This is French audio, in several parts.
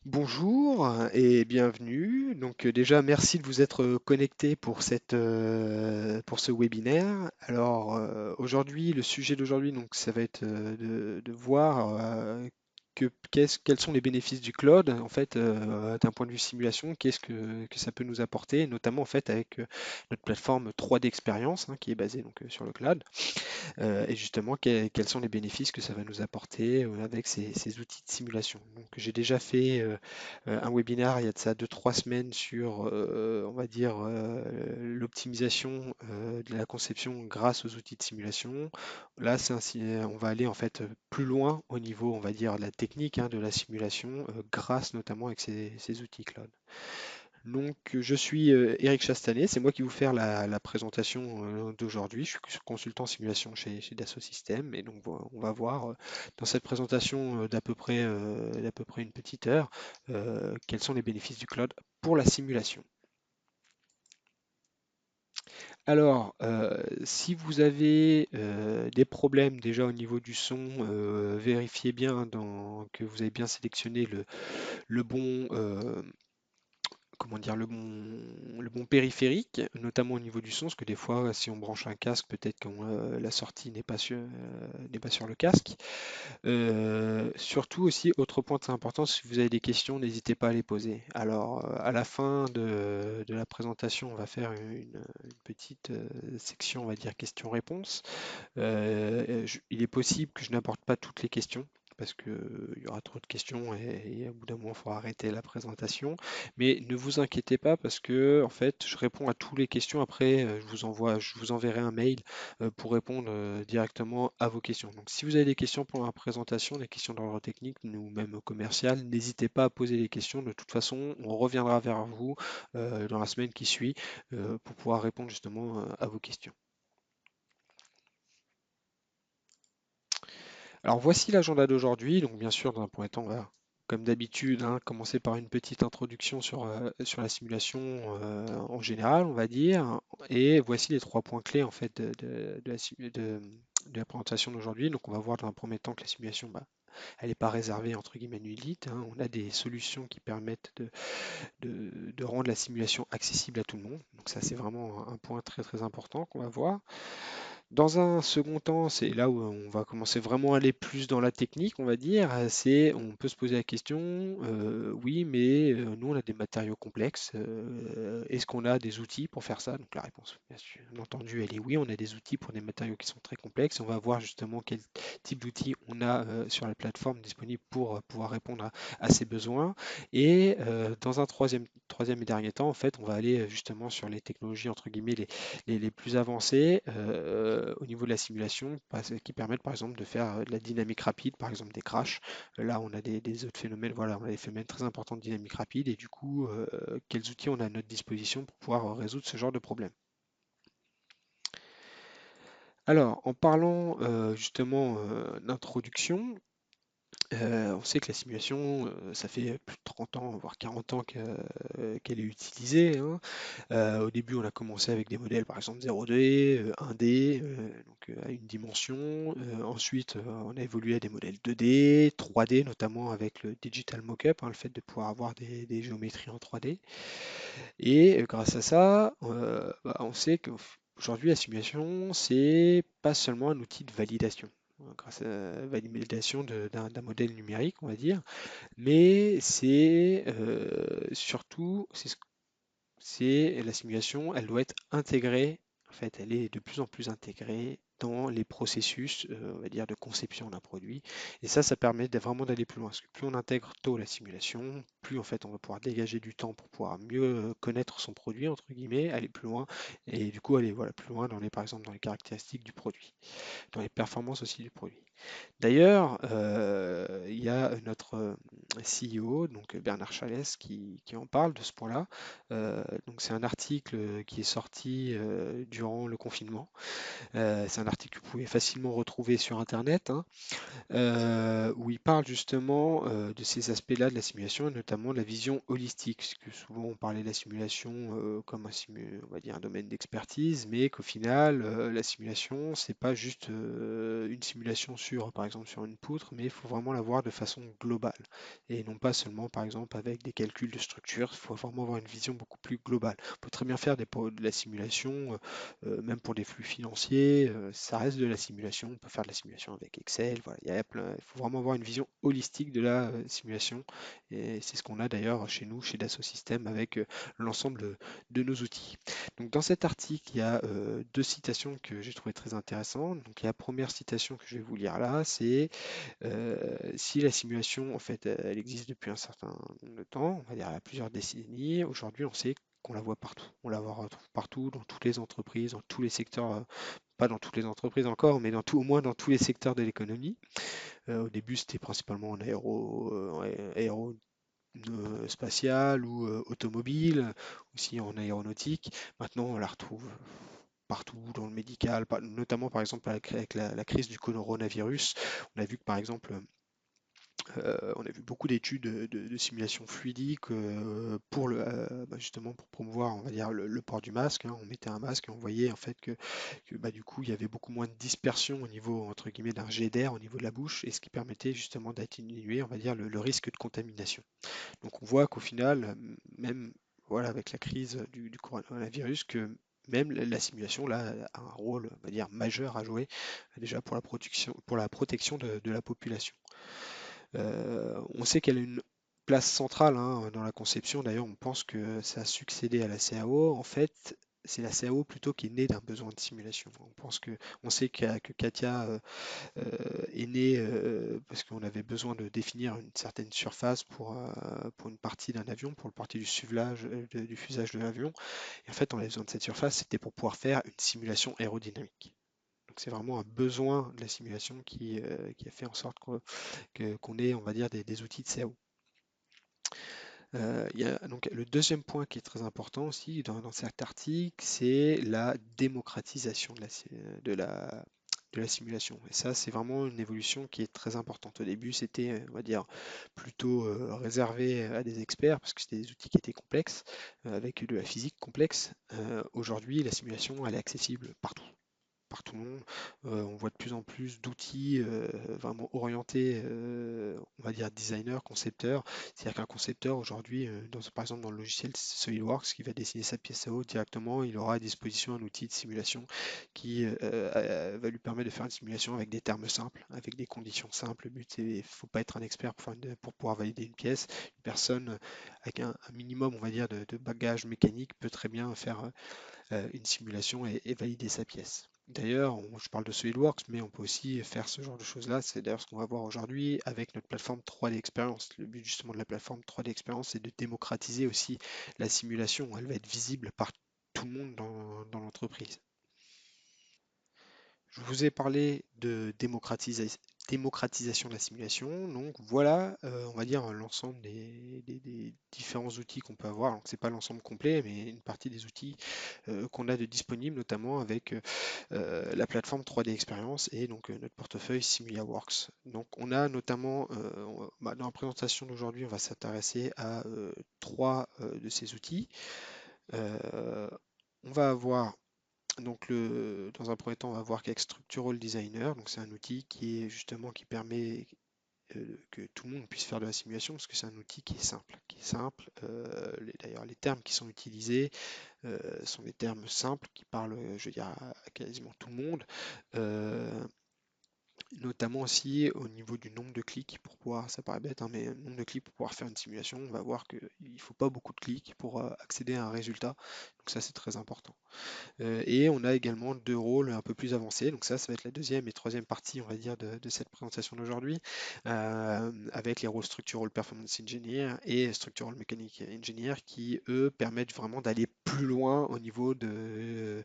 Bonjour et bienvenue. Déjà merci de vous être connecté pour pour ce webinaire. Aujourd'hui, le sujet d'aujourd'hui, ça va être de voir quels sont les bénéfices du cloud en fait d'un point de vue simulation, que ça peut nous apporter, notamment en fait avec notre plateforme 3D Experience qui est basée sur le cloud. Et justement, quels sont les bénéfices que ça va nous apporter avec ces outils de simulation. Donc, j'ai déjà fait un webinaire il y a de ça 2, 3 semaines sur, on va dire, l'optimisation de la conception grâce aux outils de simulation. Là, on va aller en fait plus loin au niveau, on va dire, de la technique de la simulation grâce notamment avec ces outils cloud. Je suis Eric Chastanet, c'est moi qui vais vous faire la présentation d'aujourd'hui. Je suis consultant simulation chez Dassault Systèmes et on va voir dans cette présentation d'à peu près une petite heure quels sont les bénéfices du cloud pour la simulation. Si vous avez des problèmes déjà au niveau du son, vérifiez bien que vous avez bien sélectionné le bon, comment dire, le bon périphérique, notamment au niveau du son, parce que des fois, si on branche un casque, peut-être que la sortie n'est pas sur le casque. Surtout aussi, autre point très important, si vous avez des questions, n'hésitez pas à les poser. À la fin de la présentation, on va faire une petite section, on va dire questions-réponses. Il est possible que je n'apporte pas toutes les questions parce qu'il y aura trop de questions et au bout d'un moment, il faudra arrêter la présentation. Mais ne vous inquiétez pas parce que en fait, je réponds à toutes les questions. Après, je vous enverrai un mail pour répondre directement à vos questions. Donc, si vous avez des questions pour la présentation, des questions d'ordre technique ou même commercial, n'hésitez pas à poser les questions. De toute façon, on reviendra vers vous dans la semaine qui suit pour pouvoir répondre justement à vos questions. Alors voici l'agenda d'aujourd'hui. Donc bien sûr, dans un premier temps, on va, comme d'habitude, commencer par une petite introduction sur la simulation en général, on va dire. Et voici les 3 points clés en fait de la présentation d'aujourd'hui. Donc on va voir dans un premier temps que la simulation, elle n'est pas réservée entre guillemets nullite. On a des solutions qui permettent de rendre la simulation accessible à tout le monde. Donc ça, c'est vraiment un point très très important qu'on va voir. Dans un second temps, c'est là où on va commencer vraiment à aller plus dans la technique, on va dire. On peut se poser la question, oui, mais nous, on a des matériaux complexes. Est-ce qu'on a des outils pour faire ça? Donc la réponse, bien sûr, bien entendu, elle est oui. On a des outils pour des matériaux qui sont très complexes. On va voir justement quel type d'outils on a sur la plateforme disponible pour pouvoir répondre à ces besoins. Et dans un troisième et dernier temps, en fait, on va aller justement sur les technologies entre guillemets les plus avancées au niveau de la simulation qui permettent par exemple de faire de la dynamique rapide, par exemple des crashs. Là, on a des autres phénomènes, voilà, on a des phénomènes très importants de dynamique rapide et du coup, quels outils on a à notre disposition pour pouvoir résoudre ce genre de problème. Alors, en parlant justement d'introduction, on sait que la simulation, ça fait plus de 30 ans, voire 40 ans qu'elle est utilisée. Au début, on a commencé avec des modèles, par exemple 0D, 1D, à une dimension. Ensuite, on a évolué à des modèles 2D, 3D, notamment avec le digital mockup, le fait de pouvoir avoir des géométries en 3D. Et grâce à ça, on sait qu'aujourd'hui, la simulation, c'est pas seulement un outil de validation. Grâce à la validation d'un modèle numérique, on va dire, mais c'est surtout, c'est la simulation, elle doit être intégrée, en fait, elle est de plus en plus intégrée dans les processus, on va dire, de conception d'un produit. Et ça permet vraiment d'aller plus loin. Parce que plus on intègre tôt la simulation, plus en fait on va pouvoir dégager du temps pour pouvoir mieux connaître son produit, entre guillemets, aller plus loin, et du coup aller voilà, plus loin par exemple, dans les caractéristiques du produit, dans les performances aussi du produit. D'ailleurs, il y a notre CEO, donc Bernard Chalès, qui en parle de ce point-là. C'est un article qui est sorti durant le confinement. C'est un article que vous pouvez facilement retrouver sur Internet, hein, où il parle justement de ces aspects-là de la simulation, et notamment de la vision holistique, parce que souvent on parlait de la simulation comme on va dire un domaine d'expertise, mais qu'au final, la simulation, c'est pas juste une simulation sur, par exemple, sur une poutre, mais il faut vraiment la voir de façon globale, et non pas seulement, par exemple, avec des calculs de structure. Il faut vraiment avoir une vision beaucoup plus globale. On peut très bien faire de la simulation, même pour des flux financiers, ça reste de la simulation. On peut faire de la simulation avec Excel. Voilà, il faut vraiment avoir une vision holistique de la simulation. Et c'est ce qu'on a d'ailleurs chez nous, chez Dassault Systèmes, avec l'ensemble de nos outils. Donc dans cet article, il y a deux citations que j'ai trouvées très intéressantes. Donc la première citation que je vais vous lire là, c'est si la simulation, en fait, elle existe depuis un certain nombre de temps, on va dire à plusieurs décennies, aujourd'hui on sait qu'on la voit partout. On la retrouve partout, dans toutes les entreprises, dans tous les secteurs, pas dans toutes les entreprises encore, mais au moins dans tous les secteurs de l'économie. Au début, c'était principalement en spatial ou automobile, aussi en aéronautique. Maintenant, on la retrouve partout dans le médical, notamment par exemple avec la crise du coronavirus. On a vu que par exemple, on a vu beaucoup d'études de simulation fluidique pour justement pour promouvoir, on va dire, le port du masque, hein. On mettait un masque et on voyait en fait que du coup il y avait beaucoup moins de dispersion au niveau entre guillemets d'un jet d'air au niveau de la bouche, et ce qui permettait justement d'atténuer, on va dire, le risque de contamination. Donc on voit qu'au final, même voilà, avec la crise du coronavirus, que même la simulation là a un rôle, on va dire, majeur à jouer déjà pour la protection de la population. On sait qu'elle a une place centrale, hein, dans la conception. D'ailleurs, on pense que ça a succédé à la CAO. En fait, c'est la CAO plutôt qui est née d'un besoin de simulation. On sait que Katia est née parce qu'on avait besoin de définir une certaine surface pour une partie d'un avion, pour le partie du fuselage de l'avion. Et en fait, on avait besoin de cette surface, c'était pour pouvoir faire une simulation aérodynamique. Donc c'est vraiment un besoin de la simulation qui a fait en sorte qu'on ait, on va dire, des outils de CAO. Il y a donc le deuxième point qui est très important aussi dans cet article, c'est la démocratisation de la simulation. Et ça, c'est vraiment une évolution qui est très importante. Au début, c'était, on va dire, plutôt réservé à des experts parce que c'était des outils qui étaient complexes, avec de la physique complexe. Aujourd'hui, la simulation, elle est accessible partout par tout le monde. On voit de plus en plus d'outils vraiment orientés, on va dire designer, concepteur. C'est-à-dire qu'un concepteur aujourd'hui, par exemple dans le logiciel SolidWorks, qui va dessiner sa pièce à eau directement, il aura à disposition un outil de simulation qui va lui permettre de faire une simulation avec des termes simples, avec des conditions simples. Le but, c'est il ne faut pas être un expert pour pouvoir valider une pièce. Une personne avec un minimum, on va dire, de bagage mécanique peut très bien faire une simulation et valider sa pièce. D'ailleurs, je parle de SolidWorks, mais on peut aussi faire ce genre de choses-là. C'est d'ailleurs ce qu'on va voir aujourd'hui avec notre plateforme 3D Experience. Le but justement de la plateforme 3D Experience, c'est de démocratiser aussi la simulation. Elle va être visible par tout le monde dans l'entreprise. Je vous ai parlé de démocratisation de la simulation. Donc voilà, on va dire l'ensemble des différents outils qu'on peut avoir. Donc c'est pas l'ensemble complet, mais une partie des outils qu'on a de disponibles, notamment avec la plateforme 3D Experience et donc notre portefeuille SimuliaWorks. Donc on a notamment, dans la présentation d'aujourd'hui, on va s'intéresser à trois de ces outils. Euh, on va avoir dans un premier temps, on va voir qu'avec Structural Designer, donc c'est un outil qui permet que tout le monde puisse faire de la simulation parce que c'est un outil qui est simple. D'ailleurs, les termes qui sont utilisés sont des termes simples qui parlent, je veux dire, à quasiment tout le monde. Euh, Notamment aussi au niveau du nombre de clics pour pouvoir, ça paraît bête, hein, mais le nombre de clics pour pouvoir faire une simulation, on va voir qu'il ne faut pas beaucoup de clics pour accéder à un résultat. Donc ça, c'est très important. Et on a également deux rôles un peu plus avancés. Donc ça va être la deuxième et troisième partie, on va dire, de cette présentation d'aujourd'hui, avec les rôles Structural Performance Engineer et Structural Mechanic Engineer qui, eux, permettent vraiment d'aller plus loin au niveau de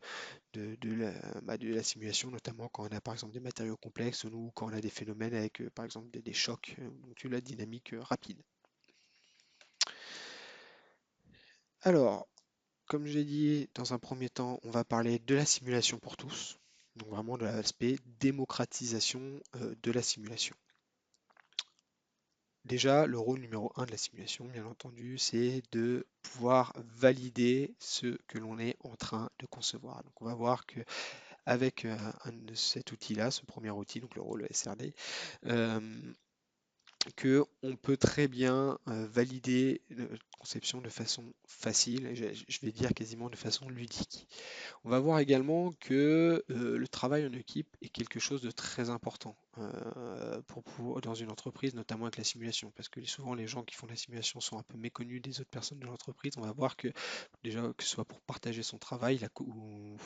la simulation, notamment quand on a par exemple des matériaux complexes ou quand on a des phénomènes avec par exemple des chocs, donc la dynamique rapide. Alors, comme j'ai dit, dans un premier temps, on va parler de la simulation pour tous. Donc vraiment de l'aspect démocratisation de la simulation. Déjà, le rôle numéro un de la simulation, bien entendu, c'est de pouvoir valider ce que l'on est en train de concevoir. Donc on va voir que avec cet outil-là, ce premier outil, donc le rôle SRD, euh, que on peut très bien valider la conception de façon facile, et je vais dire quasiment de façon ludique. On va voir également que le travail en équipe est quelque chose de très important dans une entreprise, notamment avec la simulation, parce que souvent les gens qui font la simulation sont un peu méconnus des autres personnes de l'entreprise. On va voir que déjà, que ce soit pour partager son travail ou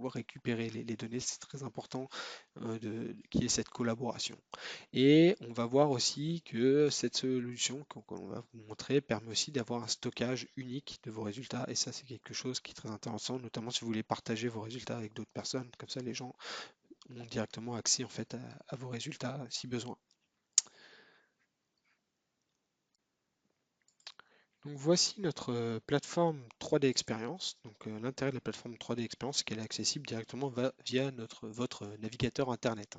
récupérer les données, c'est très important qu'il y ait cette collaboration. Et on va voir aussi que cette solution qu'on va vous montrer permet aussi d'avoir un stockage unique de vos résultats. Et ça, c'est quelque chose qui est très intéressant, notamment si vous voulez partager vos résultats avec d'autres personnes. Comme ça, les gens ont directement accès en fait à vos résultats si besoin. Donc voici notre plateforme 3D Experience. Donc l'intérêt de la plateforme 3D Experience, c'est qu'elle est accessible directement via votre navigateur Internet.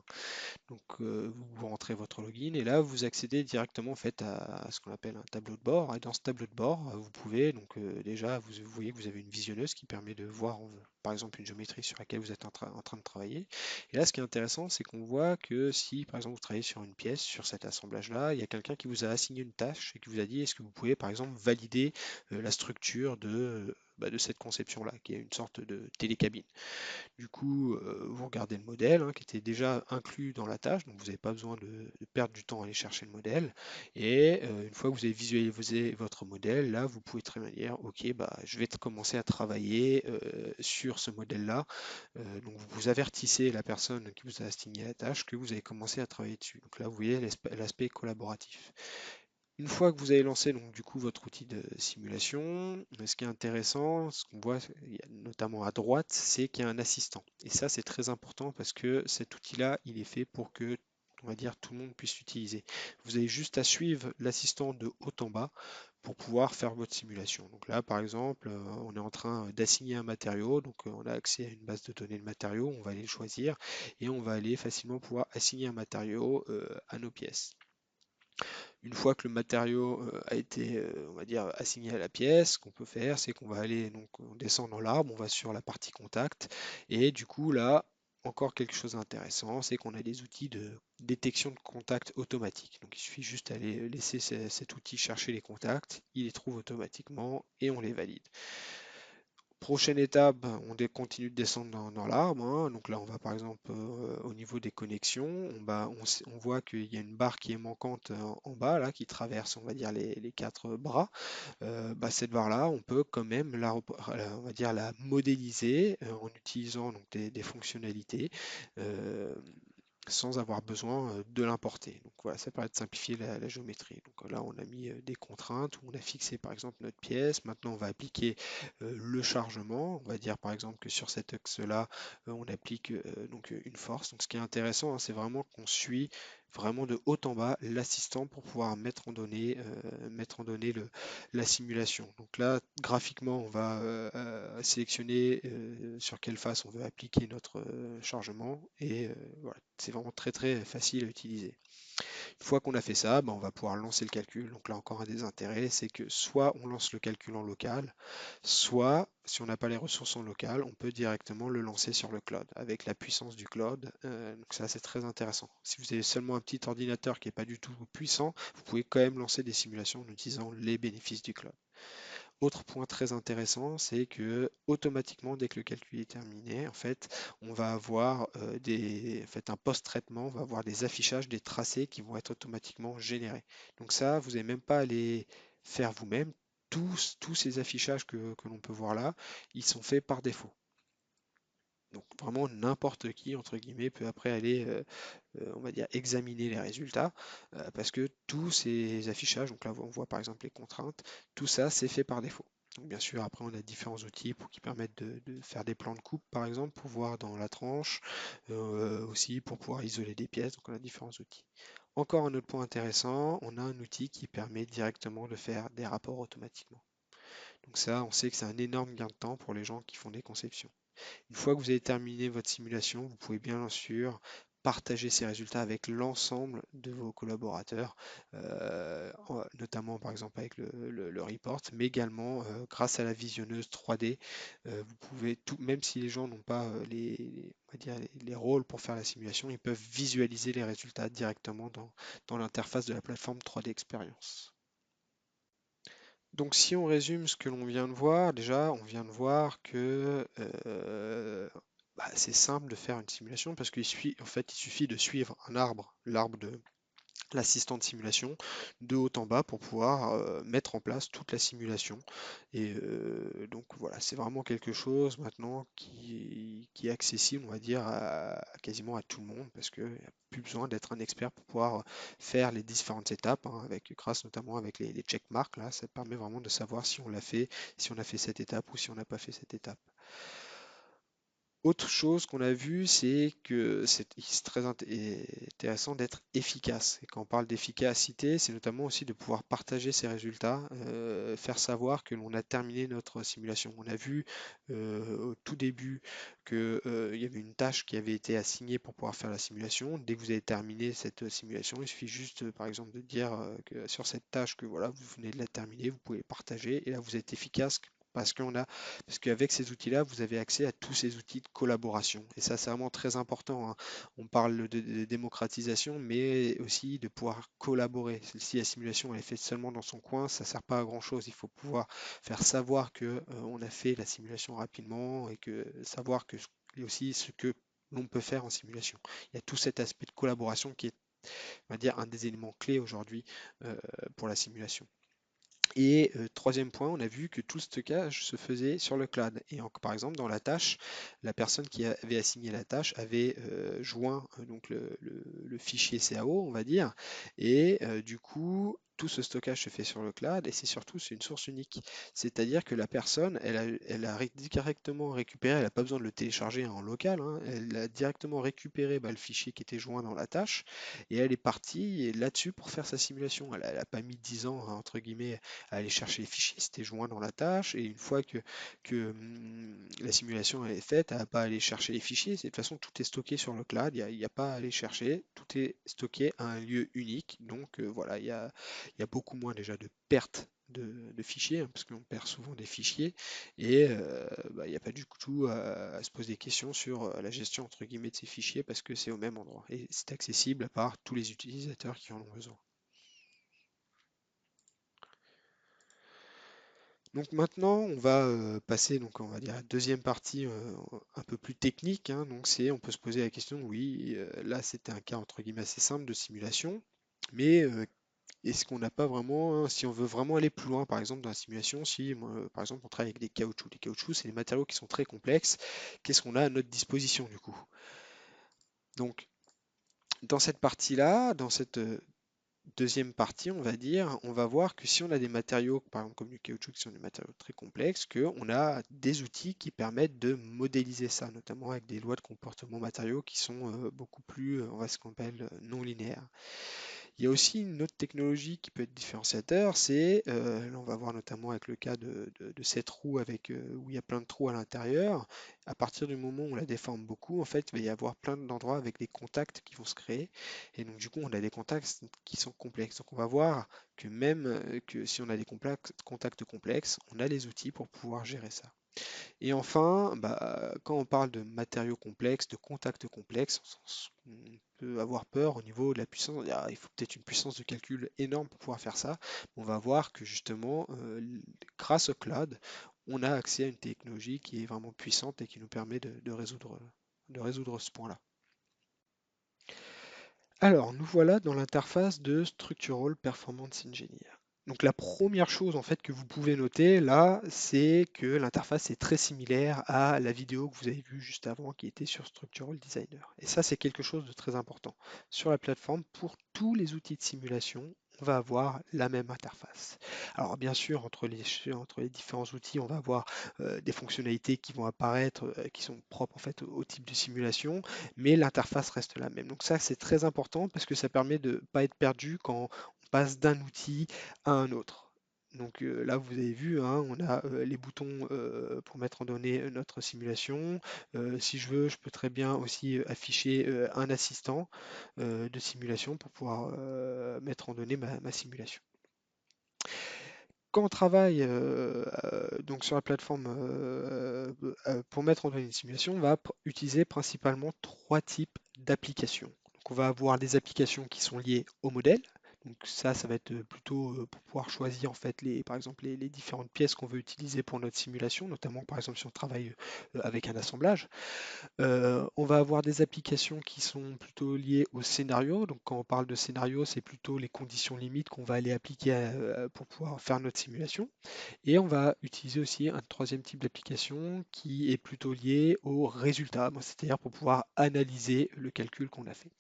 Donc, vous rentrez votre login et là, vous accédez directement en fait à ce qu'on appelle un tableau de bord. Et dans ce tableau de bord, vous pouvez donc déjà, vous voyez que vous avez une visionneuse qui permet de voir par exemple une géométrie sur laquelle vous êtes en train de travailler. Et là, ce qui est intéressant, c'est qu'on voit que si par exemple vous travaillez sur une pièce, sur cet assemblage-là, il y a quelqu'un qui vous a assigné une tâche et qui vous a dit est-ce que vous pouvez par exemple valider la structure de cette conception-là, qui est une sorte de télécabine. Du coup, vous regardez le modèle qui était déjà inclus dans la tâche, donc vous n'avez pas besoin de perdre du temps à aller chercher le modèle. Et une fois que vous avez visualisé votre modèle, là, vous pouvez très bien dire, OK, bah, je vais commencer à travailler sur ce modèle-là. Donc vous avertissez la personne qui vous a assigné la tâche que vous avez commencé à travailler dessus. Donc là, vous voyez l'aspect collaboratif. Une fois que vous avez lancé donc du coup votre outil de simulation, ce qui est intéressant, ce qu'on voit notamment à droite, c'est qu'il y a un assistant. Et ça, c'est très important parce que cet outil-là, il est fait pour que, on va dire, tout le monde puisse l'utiliser. Vous avez juste à suivre l'assistant de haut en bas pour pouvoir faire votre simulation. Donc là, par exemple, on est en train d'assigner un matériau, donc on a accès à une base de données de matériaux, on va aller le choisir et on va aller facilement pouvoir assigner un matériau à nos pièces. Une fois que le matériau a été, on va dire, assigné à la pièce, ce qu'on peut faire, c'est qu'on va aller, donc on descend dans l'arbre, on va sur la partie contact, et du coup là, encore quelque chose d'intéressant, c'est qu'on a des outils de détection de contact automatique. Donc il suffit juste d'aller laisser cet outil chercher les contacts, il les trouve automatiquement et on les valide. Prochaine étape, continue de descendre dans l'arbre, Donc là, on va par exemple au niveau des connexions, on voit qu'il y a une barre qui est manquante en bas, là, qui traverse, on va dire, les quatre bras. Cette barre-là, on peut quand même on va dire, la modéliser en utilisant donc, des fonctionnalités. euh, Sans avoir besoin de l'importer. Donc voilà, ça permet de simplifier la géométrie. Donc là, on a mis des contraintes où on a fixé par exemple notre pièce. Maintenant, on va appliquer le chargement. On va dire par exemple que sur cet axe-là, on applique donc une force. Donc ce qui est intéressant, c'est vraiment qu'on suit vraiment de haut en bas l'assistant pour pouvoir mettre en données la simulation. Donc là, graphiquement, on va sélectionner sur quelle face on veut appliquer notre chargement et voilà, c'est vraiment très très facile à utiliser. Une fois qu'on a fait ça, on va pouvoir lancer le calcul. Donc là encore un des intérêts, c'est que soit on lance le calcul en local, soit si on n'a pas les ressources en local, on peut directement le lancer sur le cloud avec la puissance du cloud. Donc ça c'est très intéressant. Si vous avez seulement un petit ordinateur qui n'est pas du tout puissant, vous pouvez quand même lancer des simulations en utilisant les bénéfices du cloud. Autre point très intéressant, c'est que automatiquement, dès que le calcul est terminé, en fait, on va avoir en fait, un post-traitement, on va avoir des affichages, des tracés qui vont être automatiquement générés. Donc ça, vous n'avez même pas à les faire vous-même. Tous ces affichages que l'on peut voir là, ils sont faits par défaut. Donc vraiment n'importe qui, entre guillemets, peut après aller on va dire, examiner les résultats, parce que tous ces affichages, donc là on voit par exemple les contraintes, tout ça c'est fait par défaut. Donc bien sûr, après on a différents outils qui permettent de faire des plans de coupe par exemple, pour voir dans la tranche, aussi pour pouvoir isoler des pièces, donc on a différents outils. Encore un autre point intéressant, on a un outil qui permet directement de faire des rapports automatiquement. Donc ça, on sait que c'est un énorme gain de temps pour les gens qui font des conceptions. Une fois que vous avez terminé votre simulation, vous pouvez bien sûr partager ces résultats avec l'ensemble de vos collaborateurs, notamment par exemple avec le report, mais également grâce à la visionneuse 3D, vous pouvez tout, même si les gens n'ont pas on va dire les rôles pour faire la simulation, ils peuvent visualiser les résultats directement dans l'interface de la plateforme 3D Experience. Donc si on résume ce que l'on vient de voir, déjà on vient de voir que c'est simple de faire une simulation parce en fait, il suffit de suivre un arbre, l'arbre de l'assistant de simulation, de haut en bas pour pouvoir mettre en place toute la simulation. Et donc voilà, c'est vraiment quelque chose maintenant qui est accessible, on va dire, quasiment à tout le monde, parce qu'il n'y a plus besoin d'être un expert pour pouvoir faire les différentes étapes, hein, grâce notamment avec les checkmarks, là, ça permet vraiment de savoir si on l'a fait, si on a fait cette étape ou si on n'a pas fait cette étape. Autre chose qu'on a vu, c'est que c'est très intéressant d'être efficace. Et quand on parle d'efficacité, c'est notamment aussi de pouvoir partager ses résultats, faire savoir que l'on a terminé notre simulation. On a vu au tout début qu'il y avait une tâche qui avait été assignée pour pouvoir faire la simulation. Dès que vous avez terminé cette simulation, il suffit juste, par exemple, de dire que sur cette tâche que voilà, vous venez de la terminer, vous pouvez partager, et là vous êtes efficace parce qu'avec ces outils-là, vous avez accès à tous ces outils de collaboration. Et ça, c'est vraiment très important, hein. On parle de démocratisation, mais aussi de pouvoir collaborer. Si la simulation elle est faite seulement dans son coin, ça ne sert pas à grand-chose. Il faut pouvoir faire savoir que on a fait la simulation rapidement et que savoir que et aussi ce que l'on peut faire en simulation. Il y a tout cet aspect de collaboration qui est, on va dire, un des éléments clés aujourd'hui pour la simulation. Et troisième point, on a vu que tout le stockage se faisait sur le cloud. Et par exemple, dans la tâche, la personne qui avait assigné la tâche avait joint donc le fichier CAO, on va dire, et du coup, tout ce stockage se fait sur le cloud et c'est une source unique. C'est-à-dire que la personne, elle a directement récupéré, elle n'a pas besoin de le télécharger en local, hein, elle a directement récupéré le fichier qui était joint dans la tâche et elle est partie là-dessus pour faire sa simulation. Elle n'a pas mis 10 ans, hein, entre guillemets, à aller chercher les fichiers, c'était joint dans la tâche, et une fois que la simulation est faite, elle n'a pas à aller chercher les fichiers, de toute façon tout est stocké sur le cloud, il n'y a pas à aller chercher, tout est stocké à un lieu unique, donc voilà, il y a beaucoup moins déjà de pertes de fichiers, hein, parce qu'on perd souvent des fichiers, et il n'y a pas du tout à se poser des questions sur la gestion entre guillemets de ces fichiers, parce que c'est au même endroit, et c'est accessible par tous les utilisateurs qui en ont besoin. Donc maintenant, on va passer donc on va dire à la deuxième partie un peu plus technique, hein. Donc on peut se poser la question, oui, là c'était un cas entre guillemets assez simple de simulation, mais est-ce qu'on n'a pas vraiment, hein, si on veut vraiment aller plus loin, par exemple dans la simulation, si par exemple on travaille avec des caoutchoucs, c'est des matériaux qui sont très complexes, qu'est-ce qu'on a à notre disposition du coup? Donc dans cette partie-là, dans cette deuxième partie, on va dire, on va voir que si on a des matériaux, par exemple comme du caoutchouc, qui sont des matériaux très complexes, qu'on a des outils qui permettent de modéliser ça, notamment avec des lois de comportement matériaux qui sont beaucoup plus, on va ce qu'on appelle non linéaires. Il y a aussi une autre technologie qui peut être différenciateur, c'est, là on va voir notamment avec le cas de cette roue où il y a plein de trous à l'intérieur. À partir du moment où on la déforme beaucoup, en fait, il va y avoir plein d'endroits avec des contacts qui vont se créer. Et donc du coup, on a des contacts qui sont complexes. Donc on va voir que même que si on a des contacts complexes, on a les outils pour pouvoir gérer ça. Et enfin, quand on parle de matériaux complexes, de contacts complexes, on peut avoir peur au niveau de la puissance. On dit, ah, il faut peut-être une puissance de calcul énorme pour pouvoir faire ça. On va voir que justement, grâce au cloud, on a accès à une technologie qui est vraiment puissante et qui nous permet de résoudre ce point-là. Alors, nous voilà dans l'interface de Structural Performance Engineer. Donc la première chose en fait que vous pouvez noter là, c'est que l'interface est très similaire à la vidéo que vous avez vue juste avant qui était sur Structural Designer. Et ça, c'est quelque chose de très important. Sur la plateforme, pour tous les outils de simulation, on va avoir la même interface. Alors bien sûr, entre les différents outils, on va avoir des fonctionnalités qui vont apparaître, qui sont propres en fait au type de simulation, mais l'interface reste la même. Donc ça, c'est très important parce que ça permet de ne pas être perdu quand on passe d'un outil à un autre. Donc là, vous avez vu, hein, on a les boutons pour mettre en données notre simulation. Si je veux, je peux très bien aussi afficher un assistant de simulation pour pouvoir mettre en données ma simulation. Quand on travaille donc sur la plateforme pour mettre en données une simulation, on va utiliser principalement trois types d'applications. Donc on va avoir des applications qui sont liées au modèle. Donc ça va être plutôt pour pouvoir choisir en fait par exemple les différentes pièces qu'on veut utiliser pour notre simulation, notamment par exemple si on travaille avec un assemblage. On va avoir des applications qui sont plutôt liées au scénario. Donc quand on parle de scénario, c'est plutôt les conditions limites qu'on va aller appliquer pour pouvoir faire notre simulation. Et on va utiliser aussi un troisième type d'application qui est plutôt lié au résultat, c'est-à-dire pour pouvoir analyser le calcul qu'on a fait.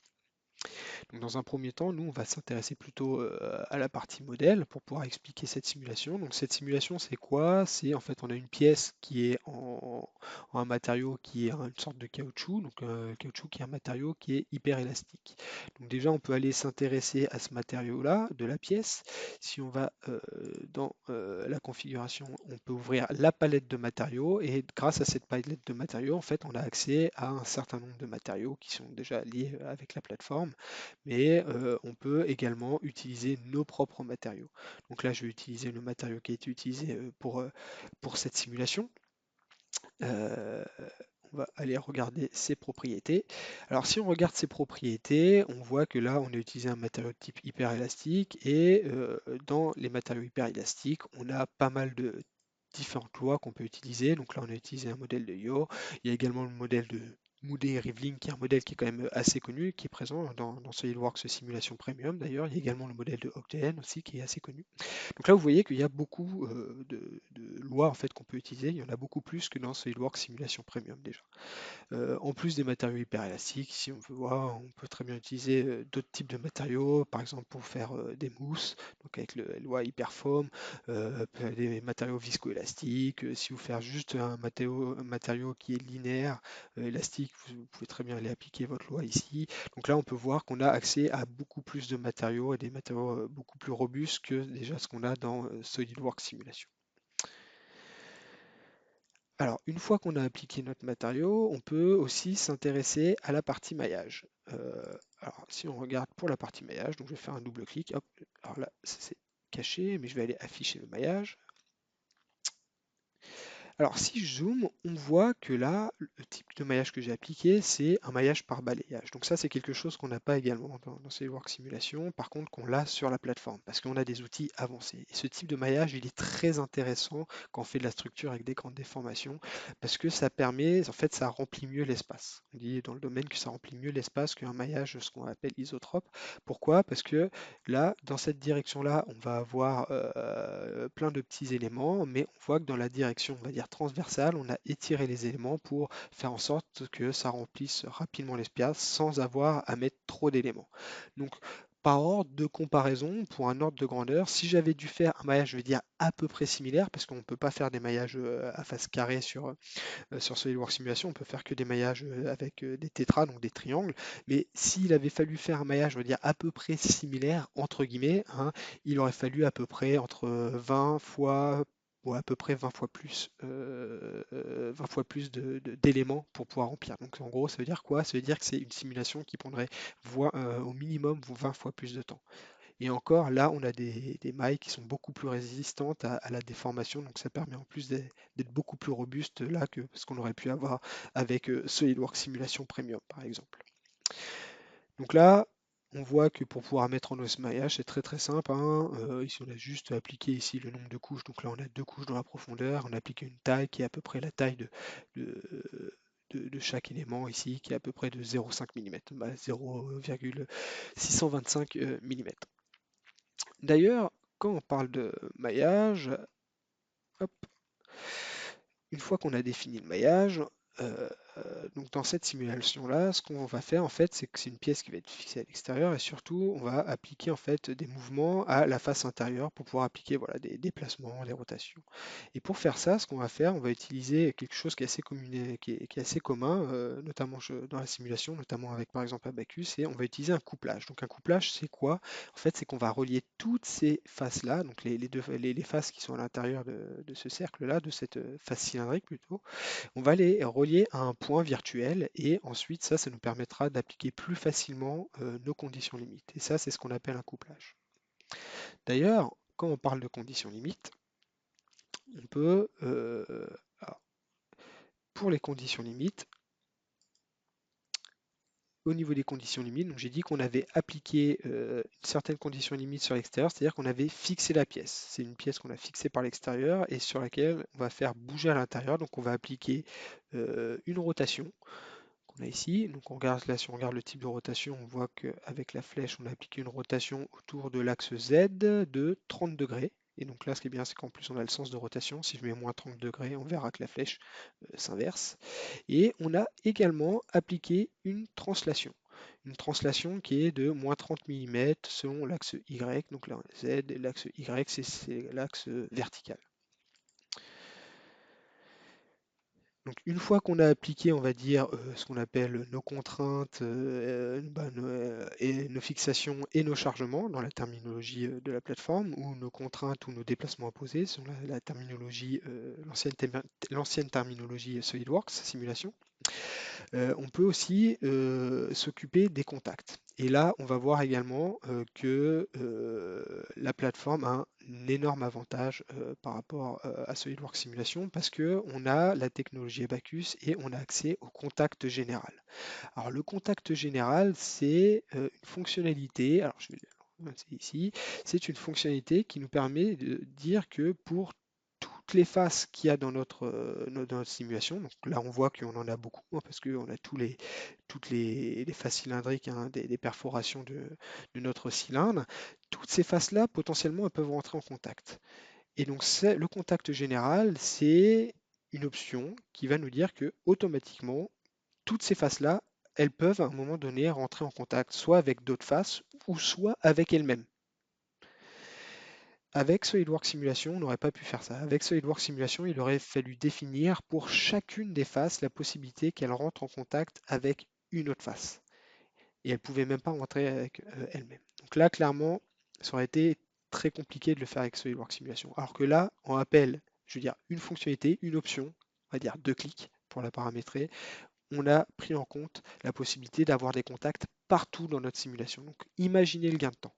Donc, dans un premier temps, nous, on va s'intéresser plutôt à la partie modèle pour pouvoir expliquer cette simulation. Donc, cette simulation, c'est quoi? C'est en fait, on a une pièce qui est en un matériau qui est une sorte de caoutchouc. Donc, caoutchouc qui est un matériau qui est hyper élastique. Donc, déjà, on peut aller s'intéresser à ce matériau-là de la pièce. Si on va dans la configuration, on peut ouvrir la palette de matériaux et grâce à cette palette de matériaux, en fait, on a accès à un certain nombre de matériaux qui sont déjà liés avec la plateforme mais on peut également utiliser nos propres matériaux. Donc là, je vais utiliser le matériau qui a été utilisé pour cette simulation. Euh, on va aller regarder ses propriétés. Alors si on regarde ses propriétés, on voit que là, on a utilisé un matériau de type hyperélastique et dans les matériaux hyperélastiques, on a pas mal de différentes lois qu'on peut utiliser. Donc là, on a utilisé un modèle de Yo. Il y a également le modèle de Moudé et Rivling, qui est un modèle qui est quand même assez connu, qui est présent dans SolidWorks Simulation Premium. D'ailleurs, il y a également le modèle de Octane aussi, qui est assez connu. Donc là, vous voyez qu'il y a beaucoup de lois en fait qu'on peut utiliser. Il y en a beaucoup plus que dans SolidWorks Simulation Premium déjà. En plus des matériaux hyperélastiques, si on veut voir, on peut très bien utiliser d'autres types de matériaux, par exemple pour faire des mousses, donc avec le loi Hyperfoam, des matériaux viscoélastiques. Si vous faites juste un matériau qui est linéaire, élastique, vous pouvez très bien aller appliquer votre loi ici. Donc là, on peut voir qu'on a accès à beaucoup plus de matériaux et des matériaux beaucoup plus robustes que déjà ce qu'on a dans SolidWorks Simulation. Alors, une fois qu'on a appliqué notre matériau, on peut aussi s'intéresser à la partie maillage. Alors, si on regarde pour la partie maillage, donc je vais faire un double clic. Hop, alors là, c'est caché, mais je vais aller afficher le maillage. Alors si je zoome, on voit que là, le type de maillage que j'ai appliqué, c'est un maillage par balayage. Donc ça, c'est quelque chose qu'on n'a pas également dans SolidWorks Simulation, par contre qu'on l'a sur la plateforme, parce qu'on a des outils avancés. Et ce type de maillage, il est très intéressant quand on fait de la structure avec des grandes déformations, parce que ça permet, en fait, ça remplit mieux l'espace. On dit dans le domaine que ça remplit mieux l'espace qu'un maillage, ce qu'on appelle isotrope. Pourquoi? Parce que là, dans cette direction-là, on va avoir plein de petits éléments, mais on voit que dans la direction, on va dire transversale, on a étiré les éléments pour faire en sorte que ça remplisse rapidement l'espace sans avoir à mettre trop d'éléments. Donc, par ordre de comparaison, pour un ordre de grandeur, si j'avais dû faire un maillage, je vais dire à peu près similaire, parce qu'on ne peut pas faire des maillages à face carrée sur SolidWorks Simulation, on peut faire que des maillages avec des tétras, donc des triangles. Mais s'il avait fallu faire un maillage, on va dire à peu près similaire, entre guillemets, hein, il aurait fallu à peu près entre 20 fois ou à peu près 20 fois plus, 20 fois plus d'éléments pour pouvoir remplir. Donc en gros, ça veut dire quoi? Ça veut dire que c'est une simulation qui prendrait au minimum 20 fois plus de temps. Et encore, là, on a des mailles qui sont beaucoup plus résistantes à la déformation, donc ça permet en plus d'être beaucoup plus robuste là que ce qu'on aurait pu avoir avec SolidWorks Simulation Premium, par exemple. Donc là, on voit que pour pouvoir mettre en os maillage, c'est très très simple, hein. Ici, on a juste appliqué ici le nombre de couches. Donc là, on a deux couches dans la profondeur. On a appliqué une taille qui est à peu près la taille de, de chaque élément ici, qui est à peu près de 0,5 mm, 0,625 mm. D'ailleurs, quand on parle de maillage, hop, une fois qu'on a défini le maillage, donc dans cette simulation-là, ce qu'on va faire en fait, c'est que c'est une pièce qui va être fixée à l'extérieur et surtout on va appliquer en fait des mouvements à la face intérieure pour pouvoir appliquer voilà, des déplacements, des rotations. Et pour faire ça, ce qu'on va faire, on va utiliser quelque chose qui est assez, qui est assez commun, notamment dans la simulation, notamment avec par exemple Abacus, et on va utiliser un couplage. Donc un couplage, c'est quoi? En fait, c'est qu'on va relier toutes ces faces-là, donc les faces qui sont à l'intérieur de ce cercle-là, de cette face cylindrique plutôt, on va les relier à un point virtuel et ensuite ça nous permettra d'appliquer plus facilement nos conditions limites. Et ça, c'est ce qu'on appelle un couplage. D'ailleurs, quand on parle de conditions limites, on peut, alors, pour les conditions limites, au niveau des conditions limites, donc j'ai dit qu'on avait appliqué une certaine condition limite sur l'extérieur, c'est-à-dire qu'on avait fixé la pièce. C'est une pièce qu'on a fixée par l'extérieur et sur laquelle on va faire bouger à l'intérieur. Donc on va appliquer une rotation qu'on a ici. Donc on regarde là, si on regarde le type de rotation, on voit qu'avec la flèche, on a appliqué une rotation autour de l'axe Z de 30 degrés. Et donc là, ce qui est bien, c'est qu'en plus, on a le sens de rotation. Si je mets moins 30 degrés, on verra que la flèche s'inverse. Et on a également appliqué une translation. Une translation qui est de moins 30 mm selon l'axe Y. Donc là, Z, l'axe Y, c'est l'axe vertical. Donc une fois qu'on a appliqué, on va dire, ce qu'on appelle nos contraintes, et nos fixations et nos chargements dans la terminologie de la plateforme, ou nos contraintes ou nos déplacements opposés, sur la terminologie, l'ancienne terminologie SolidWorks, simulation. On peut aussi s'occuper des contacts. Et là, on va voir également que la plateforme a un énorme avantage par rapport à SolidWorks Simulation parce qu'on a la technologie Abacus et on a accès au contact général. Alors le contact général, c'est une fonctionnalité, alors je vais c'est ici, c'est une fonctionnalité qui nous permet de dire que pour toutes les faces qu'il y a dans dans notre simulation, donc là on voit qu'on en a beaucoup, hein, parce qu'on a toutes les faces cylindriques, hein, des perforations de notre cylindre, toutes ces faces-là, potentiellement, elles peuvent rentrer en contact. Et donc le contact général, c'est une option qui va nous dire que automatiquement, toutes ces faces-là, elles peuvent à un moment donné rentrer en contact, soit avec d'autres faces, ou soit avec elles-mêmes. Avec SolidWorks Simulation, on n'aurait pas pu faire ça. Avec SolidWorks Simulation, il aurait fallu définir pour chacune des faces la possibilité qu'elle rentre en contact avec une autre face. Et elle ne pouvait même pas rentrer avec elle-même. Donc là, clairement, ça aurait été très compliqué de le faire avec SolidWorks Simulation. Alors que là, on appelle, je veux dire, une fonctionnalité, une option, on va dire 2 clics pour la paramétrer. On a pris en compte la possibilité d'avoir des contacts partout dans notre simulation. Donc imaginez le gain de temps.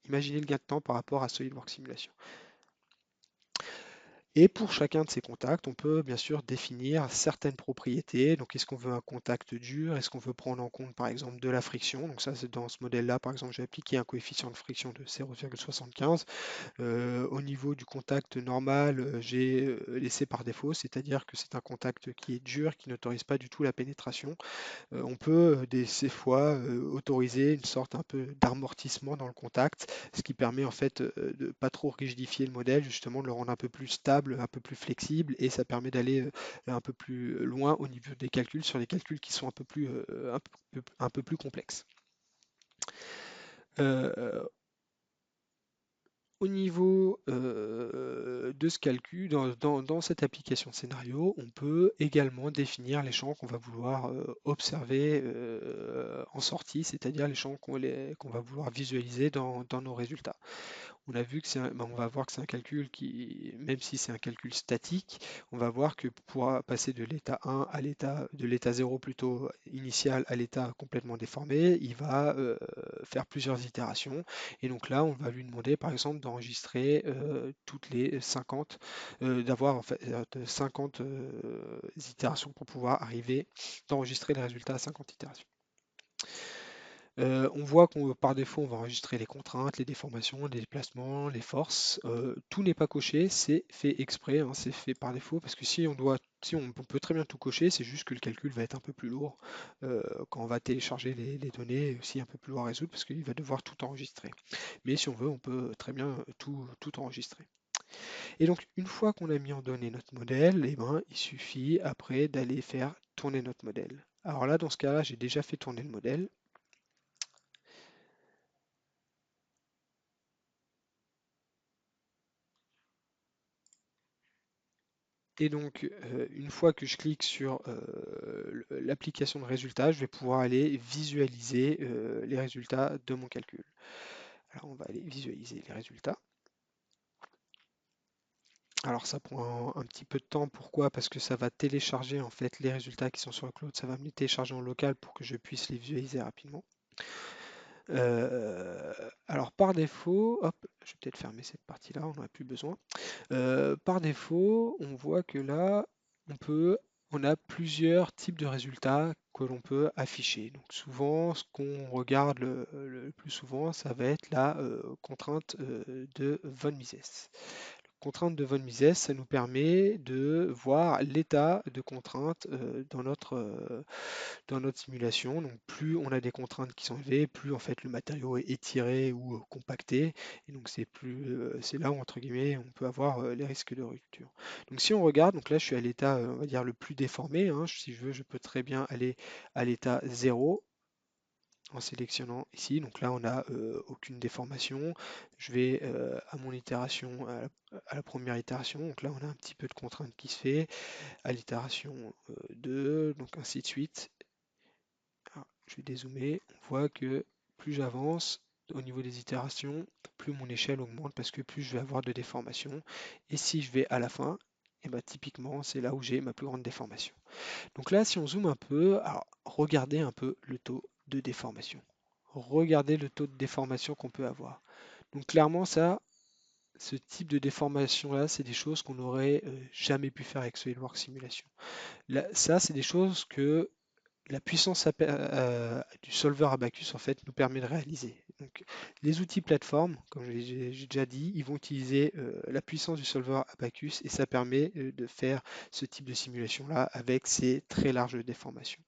Imaginez le gain de temps par rapport à SolidWorks Simulation. Et pour chacun de ces contacts, on peut bien sûr définir certaines propriétés. Donc, est-ce qu'on veut un contact dur? Est-ce qu'on veut prendre en compte, par exemple, de la friction? Donc ça, c'est dans ce modèle-là, par exemple, j'ai appliqué un coefficient de friction de 0,75. Au niveau du contact normal, j'ai laissé par défaut, c'est-à-dire que c'est un contact qui est dur, qui n'autorise pas du tout la pénétration. On peut ces fois autoriser une sorte un peu d'amortissement dans le contact, ce qui permet en fait de pas trop rigidifier le modèle, justement de le rendre un peu plus stable, un peu plus flexible, et ça permet d'aller un peu plus loin au niveau des calculs, sur les calculs qui sont un peu plus complexes. Euh, Au niveau de ce calcul, dans cette application de scénario, on peut également définir les champs qu'on va vouloir observer en sortie, c'est-à-dire les champs qu'on va vouloir visualiser dans nos résultats. On a vu que on va voir que c'est un calcul qui, même si c'est un calcul statique, on va voir que pour passer de l'état 1 à de l'état 0 plutôt initial à l'état complètement déformé, il va faire plusieurs itérations. Et donc là, on va lui demander par exemple d'enregistrer toutes les 50, d'avoir en fait 50 itérations pour pouvoir arriver d'enregistrer les résultats à 50 itérations. On voit qu'on par défaut, on va enregistrer les contraintes, les déformations, les déplacements, les forces. Tout n'est pas coché, c'est fait exprès, hein, c'est fait par défaut, parce que si on peut très bien tout cocher, c'est juste que le calcul va être un peu plus lourd quand on va télécharger les données, aussi un peu plus lourd à résoudre, parce qu'il va devoir tout enregistrer. Mais si on veut, on peut très bien tout enregistrer. Et donc, une fois qu'on a mis en données notre modèle, eh ben, il suffit après d'aller faire tourner notre modèle. Alors là, dans ce cas-là, j'ai déjà fait tourner le modèle. Et donc, une fois que je clique sur l'application de résultats, je vais pouvoir aller visualiser les résultats de mon calcul. Alors, on va aller visualiser les résultats. Alors, ça prend un petit peu de temps. Pourquoi? Parce que ça va télécharger en fait les résultats qui sont sur le cloud. Ça va me les télécharger en local pour que je puisse les visualiser rapidement. Alors, par défaut, hop, je vais peut-être fermer cette partie-là, on n'en a plus besoin. Par défaut, on voit que là, on a plusieurs types de résultats que l'on peut afficher. Donc souvent, ce qu'on regarde le plus souvent, ça va être la contrainte de von Mises. La contrainte de von Mises, ça nous permet de voir l'état de contrainte dans notre simulation. Donc plus on a des contraintes qui sont élevées, plus en fait le matériau est étiré ou compacté. Et donc c'est là où entre guillemets on peut avoir les risques de rupture. Donc si on regarde, donc là je suis à l'état on va dire le plus déformé, hein. Si je veux, je peux très bien aller à l'état 0 en sélectionnant ici. Donc là on n'a aucune déformation. Je vais à mon itération, à la première itération. Donc là on a un petit peu de contrainte qui se fait. À l'itération 2, donc ainsi de suite. Alors, je vais dézoomer, on voit que plus j'avance au niveau des itérations, plus mon échelle augmente parce que plus je vais avoir de déformation. Et si je vais à la fin, et ben typiquement c'est là où j'ai ma plus grande déformation. Donc là, si on zoome un peu, alors regardez un peu le taux de déformation. Regardez le taux de déformation qu'on peut avoir. Donc clairement, ça, ce type de déformation-là, c'est des choses qu'on n'aurait jamais pu faire avec SolidWorks Simulation. Là, ça, c'est des choses que la puissance du solver Abacus en fait nous permet de réaliser. Donc, les outils plateforme, comme j'ai déjà dit, ils vont utiliser la puissance du solver Abacus et ça permet de faire ce type de simulation-là avec ces très larges déformations.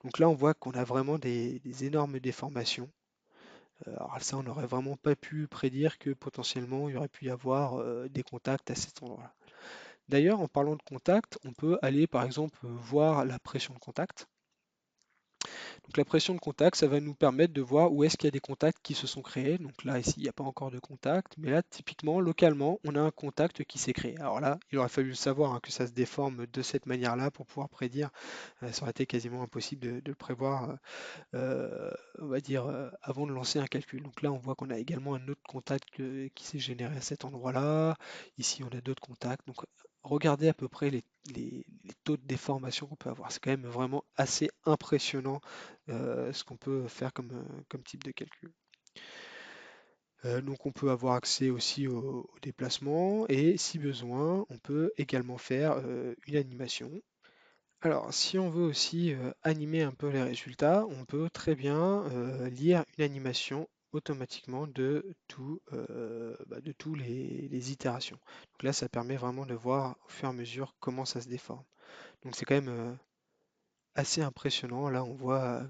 Donc là, on voit qu'on a vraiment des énormes déformations. Alors ça, on n'aurait vraiment pas pu prédire que potentiellement il y aurait pu y avoir des contacts à cet endroit-là. D'ailleurs, en parlant de contact, on peut aller par exemple voir la pression de contact. Donc la pression de contact, ça va nous permettre de voir où est-ce qu'il y a des contacts qui se sont créés. Donc là, ici, il n'y a pas encore de contact, mais là, typiquement, localement, on a un contact qui s'est créé. Alors là, il aurait fallu le savoir hein, que ça se déforme de cette manière-là pour pouvoir prédire. Ça aurait été quasiment impossible de le prévoir, on va dire, avant de lancer un calcul. Donc là, on voit qu'on a également un autre contact qui s'est généré à cet endroit-là. Ici, on a d'autres contacts. Donc regardez à peu près les taux de déformation qu'on peut avoir. C'est quand même vraiment assez impressionnant ce qu'on peut faire comme type de calcul. Donc on peut avoir accès aussi au déplacement et si besoin, on peut également faire une animation. Alors si on veut aussi animer un peu les résultats, on peut très bien lire une animation automatiquement de tous les itérations. Donc là, ça permet vraiment de voir au fur et à mesure comment ça se déforme. Donc c'est quand même assez impressionnant. Là, on voit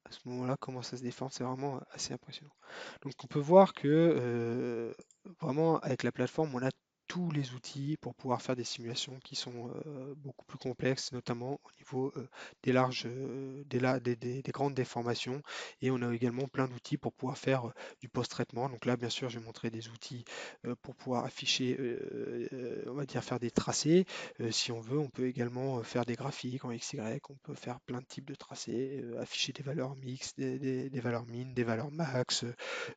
à ce moment-là comment ça se déforme. C'est vraiment assez impressionnant. Donc on peut voir que vraiment avec la plateforme, on a tous les outils pour pouvoir faire des simulations qui sont beaucoup plus complexes, notamment au niveau des larges, des grandes déformations. Et on a également plein d'outils pour pouvoir faire du post-traitement. Donc là, bien sûr, je vais montrer des outils pour pouvoir afficher, on va dire faire des tracés. Si on veut, on peut également faire des graphiques en XY, on peut faire plein de types de tracés, afficher des valeurs mixtes, des valeurs min, des valeurs max,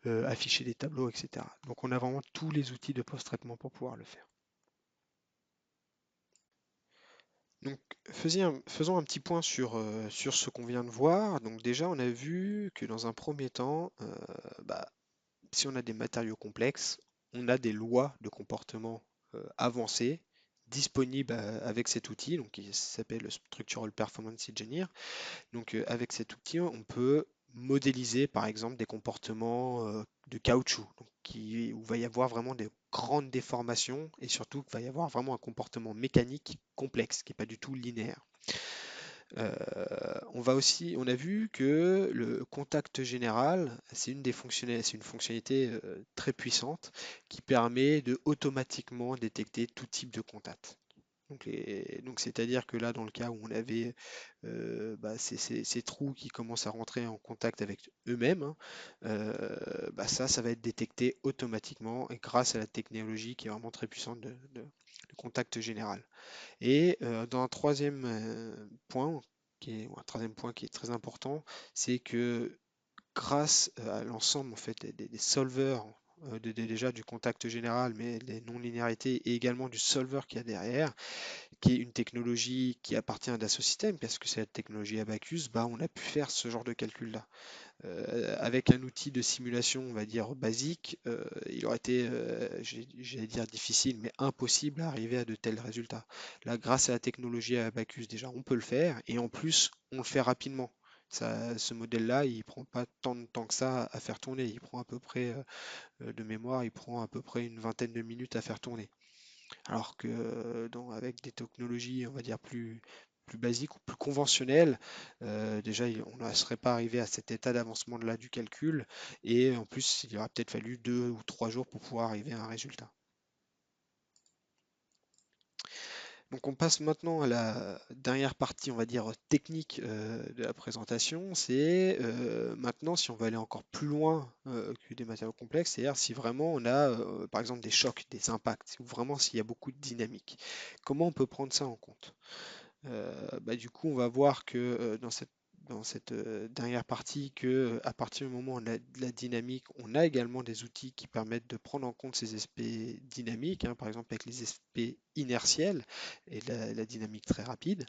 afficher des tableaux, etc. Donc on a vraiment tous les outils de post-traitement pour pouvoir le faire. Donc faisons un petit point sur ce qu'on vient de voir. Donc déjà on a vu que dans un premier temps, bah, si on a des matériaux complexes, on a des lois de comportement avancées disponibles avec cet outil, donc qui s'appelle le Structural Performance Engineer. Donc avec cet outil, on peut modéliser par exemple des comportements de caoutchouc, où il va y avoir vraiment des grandes déformations et surtout qu'il va y avoir vraiment un comportement mécanique complexe qui n'est pas du tout linéaire. Euh, on a vu que le contact général, c'est une fonctionnalité très puissante qui permet de automatiquement détecter tout type de contact. Donc, c'est-à-dire que là, dans le cas où on avait ces trous qui commencent à rentrer en contact avec eux-mêmes, hein, ça va être détecté automatiquement et grâce à la technologie qui est vraiment très puissante de contact général. Et dans un troisième point, un troisième point qui est très important, c'est que grâce à l'ensemble en fait des solvers déjà du contact général, mais des non-linéarités et également du solver qu'il y a derrière, qui est une technologie qui appartient à Dassault Systèmes, parce que c'est la technologie Abacus, on a pu faire ce genre de calcul-là. Avec un outil de simulation, on va dire basique, il aurait été, j'allais dire difficile, mais impossible à arriver à de tels résultats. Là, grâce à la technologie Abacus, déjà, on peut le faire, et en plus, on le fait rapidement. Ce modèle-là, il prend pas tant de temps que ça à faire tourner. Il prend à peu près, de mémoire, il prend à peu près une vingtaine de minutes à faire tourner. Alors que avec des technologies, on va dire, plus basiques ou plus conventionnelles, déjà, on ne serait pas arrivé à cet état d'avancement de là du calcul. Et en plus, il aurait peut-être fallu 2 ou 3 jours pour pouvoir arriver à un résultat. Donc on passe maintenant à la dernière partie, on va dire, technique de la présentation. C'est maintenant si on veut aller encore plus loin que des matériaux complexes, c'est-à-dire si vraiment on a par exemple des chocs, des impacts, ou vraiment s'il y a beaucoup de dynamique. Comment on peut prendre ça en compte? Du coup, on va voir que dans cette dernière partie, que à partir du moment où on a de la dynamique, on a également des outils qui permettent de prendre en compte ces aspects dynamiques, hein, par exemple avec les aspects inertiels et la dynamique très rapide.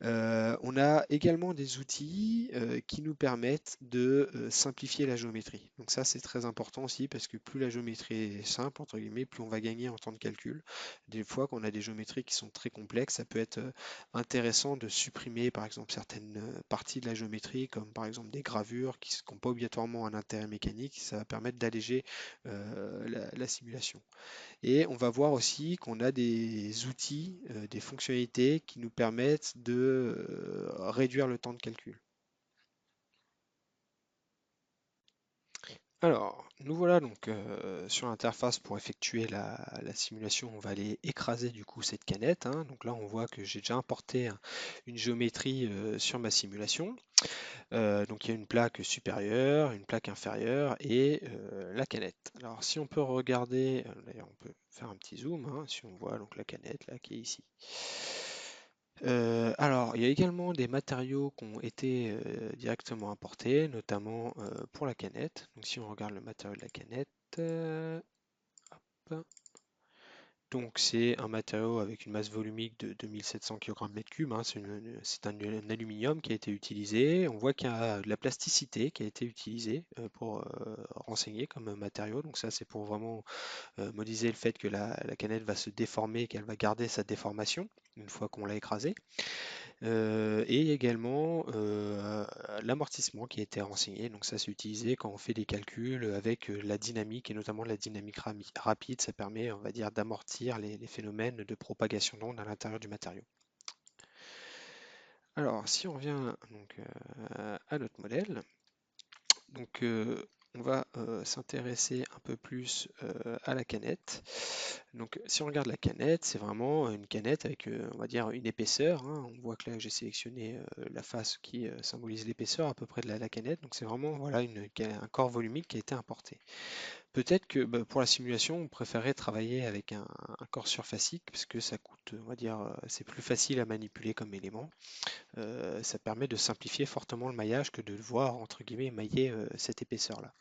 On a également des outils qui nous permettent de simplifier la géométrie. Donc ça, c'est très important aussi parce que plus la géométrie est simple, entre guillemets, plus on va gagner en temps de calcul. Des fois, quand on a des géométries qui sont très complexes, ça peut être intéressant de supprimer, par exemple, certaines parties de la géométrie, comme par exemple des gravures qui n'ont pas obligatoirement un intérêt mécanique. Ça va permettre d'alléger la simulation. Et on va voir aussi qu'on a des outils, des fonctionnalités qui nous permettent de réduire le temps de calcul. Alors, nous voilà donc sur l'interface pour effectuer la simulation. On va aller écraser du coup cette canette, hein. Donc là, on voit que j'ai déjà importé une géométrie sur ma simulation. Donc il y a une plaque supérieure, une plaque inférieure et la canette. Alors si on peut regarder, d'ailleurs on peut faire un petit zoom, hein, si on voit donc la canette là qui est ici. Alors il y a également des matériaux qui ont été directement importés, notamment pour la canette. Donc si on regarde le matériau de la canette, hop, donc c'est un matériau avec une masse volumique de 2700 kg/m3, hein, c'est un aluminium qui a été utilisé. On voit qu'il y a de la plasticité qui a été utilisée pour renseigner comme matériau. Donc ça c'est pour vraiment modéliser le fait que la canette va se déformer et qu'elle va garder sa déformation une fois qu'on l'a écrasée. Et également l'amortissement qui a été renseigné. Donc ça c'est utilisé quand on fait des calculs avec la dynamique et notamment la dynamique rapide. Ça permet, on va dire, d'amortir les phénomènes de propagation d'ondes à l'intérieur du matériau. Alors si on revient donc à notre modèle, donc on va s'intéresser un peu plus à la canette. Donc si on regarde la canette, c'est vraiment une canette avec, on va dire, une épaisseur, hein. On voit que là j'ai sélectionné la face qui symbolise l'épaisseur à peu près de la canette. Donc c'est vraiment voilà, un corps volumique qui a été importé. Peut-être que pour la simulation, on préférait travailler avec un corps surfacique parce que ça coûte, on va dire, c'est plus facile à manipuler comme élément. Ça permet de simplifier fortement le maillage que de devoir, entre guillemets, mailler cette épaisseur-là.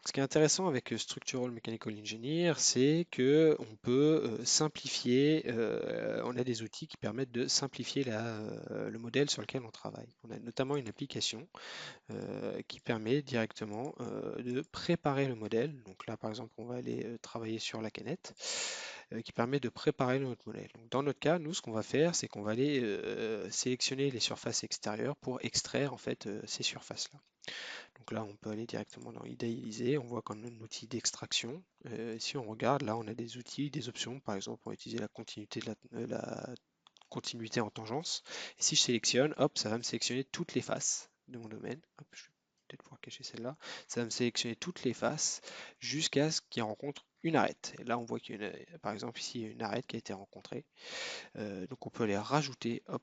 Ce qui est intéressant avec Structural Mechanical Engineer, c'est que on peut simplifier, on a des outils qui permettent de simplifier le modèle sur lequel on travaille. On a notamment une application qui permet directement de préparer le modèle. Donc là, par exemple, on va aller travailler sur la canette, qui permet de préparer notre modèle. Donc, dans notre cas, nous, ce qu'on va faire, c'est qu'on va aller sélectionner les surfaces extérieures pour extraire en fait ces surfaces-là. Donc là, on peut aller directement dans Idéaliser, on voit qu'on a un outil d'extraction. Si on regarde, là, on a des outils, des options. Par exemple, on va utiliser la continuité de la continuité en tangence. Et si je sélectionne, hop, ça va me sélectionner toutes les faces de mon domaine. Hop, je vais peut-être pouvoir cacher celle-là. Ça va me sélectionner toutes les faces jusqu'à ce qu'il rencontre une arête. Et là, on voit qu'il y a par exemple ici, il y a une arête qui a été rencontrée. Donc on peut aller rajouter hop,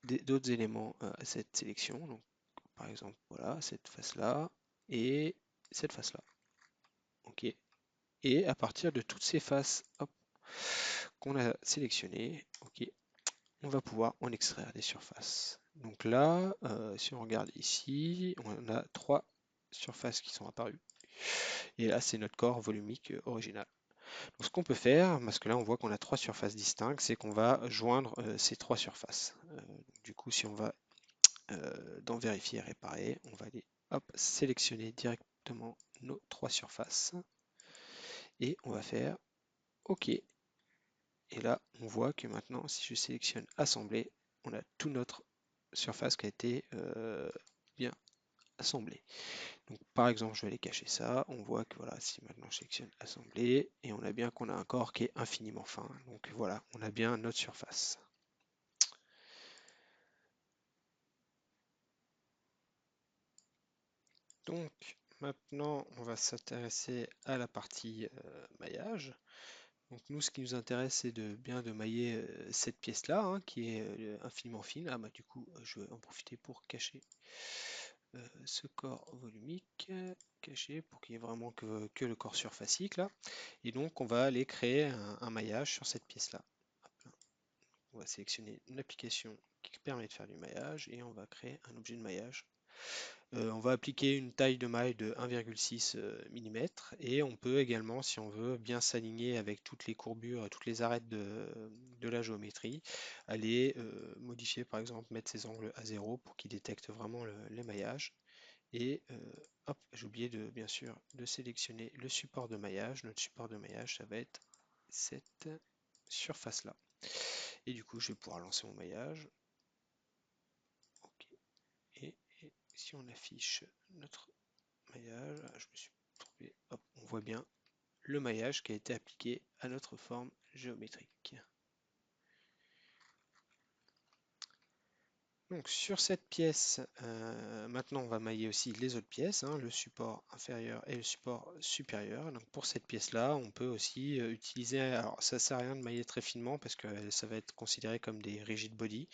d'autres éléments à cette sélection. Donc, par exemple, voilà, cette face-là et cette face-là. OK. Et à partir de toutes ces faces hop, qu'on a sélectionnées, OK, on va pouvoir en extraire des surfaces. Donc là, si on regarde ici, on a trois surfaces qui sont apparues. Et là, c'est notre corps volumique original. Donc ce qu'on peut faire, parce que là on voit qu'on a trois surfaces distinctes, c'est qu'on va joindre ces trois surfaces. Du coup, si on va dans vérifier et réparer, on va aller hop, sélectionner directement nos trois surfaces et on va faire OK. Et là, on voit que maintenant, si je sélectionne assembler, on a toute notre surface qui a été bien assemblée. Donc par exemple, je vais aller cacher ça. On voit que voilà, si maintenant je sélectionne assembler, et on a bien qu'on a un corps qui est infiniment fin. Donc voilà, on a bien notre surface. Donc maintenant, on va s'intéresser à la partie maillage. Donc nous, ce qui nous intéresse, c'est de bien de mailler cette pièce-là, hein, qui est infiniment fine. Ah bah du coup, je vais en profiter pour cacher ce corps volumique, caché pour qu'il y ait vraiment que le corps surfacique là. Et donc on va aller créer un maillage sur cette pièce-là. Hop là. On va sélectionner une application qui permet de faire du maillage et on va créer un objet de maillage. On va appliquer une taille de maille de 1,6 mm et on peut également, si on veut, bien s'aligner avec toutes les courbures, toutes les arêtes de la géométrie, aller modifier par exemple, mettre ses angles à 0 pour qu'il détecte vraiment l'émaillage. Et hop, j'ai oublié de bien sûr de sélectionner le support de maillage. Notre support de maillage, ça va être cette surface-là. Et du coup, je vais pouvoir lancer mon maillage. Ok. Et si on affiche notre maillage, je me suis trompé, hop, on voit bien le maillage qui a été appliqué à notre forme géométrique. Donc sur cette pièce, maintenant on va mailler aussi les autres pièces, hein, le support inférieur et le support supérieur. Donc pour cette pièce-là, on peut aussi utiliser, alors ça sert à rien de mailler très finement parce que ça va être considéré comme des rigid body.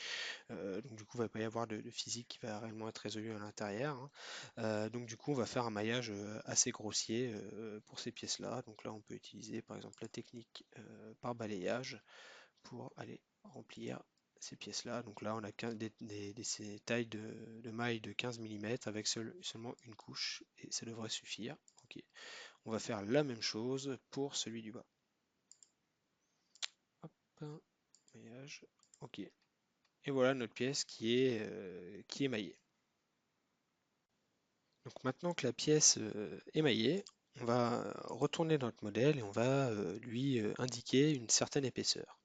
Donc du coup, il ne va pas y avoir de physique qui va réellement être résolue à l'intérieur, hein. Donc du coup, on va faire un maillage assez grossier pour ces pièces-là. Donc là, on peut utiliser par exemple la technique par balayage pour aller remplir ces pièces-là. Donc là, on a ces tailles de mailles de 15 mm avec seulement une couche et ça devrait suffire. Ok. On va faire la même chose pour celui du bas. Hop, maillage. Ok. Et voilà notre pièce qui est maillée. Donc maintenant que la pièce est maillée, on va retourner dans notre modèle et on va lui indiquer une certaine épaisseur.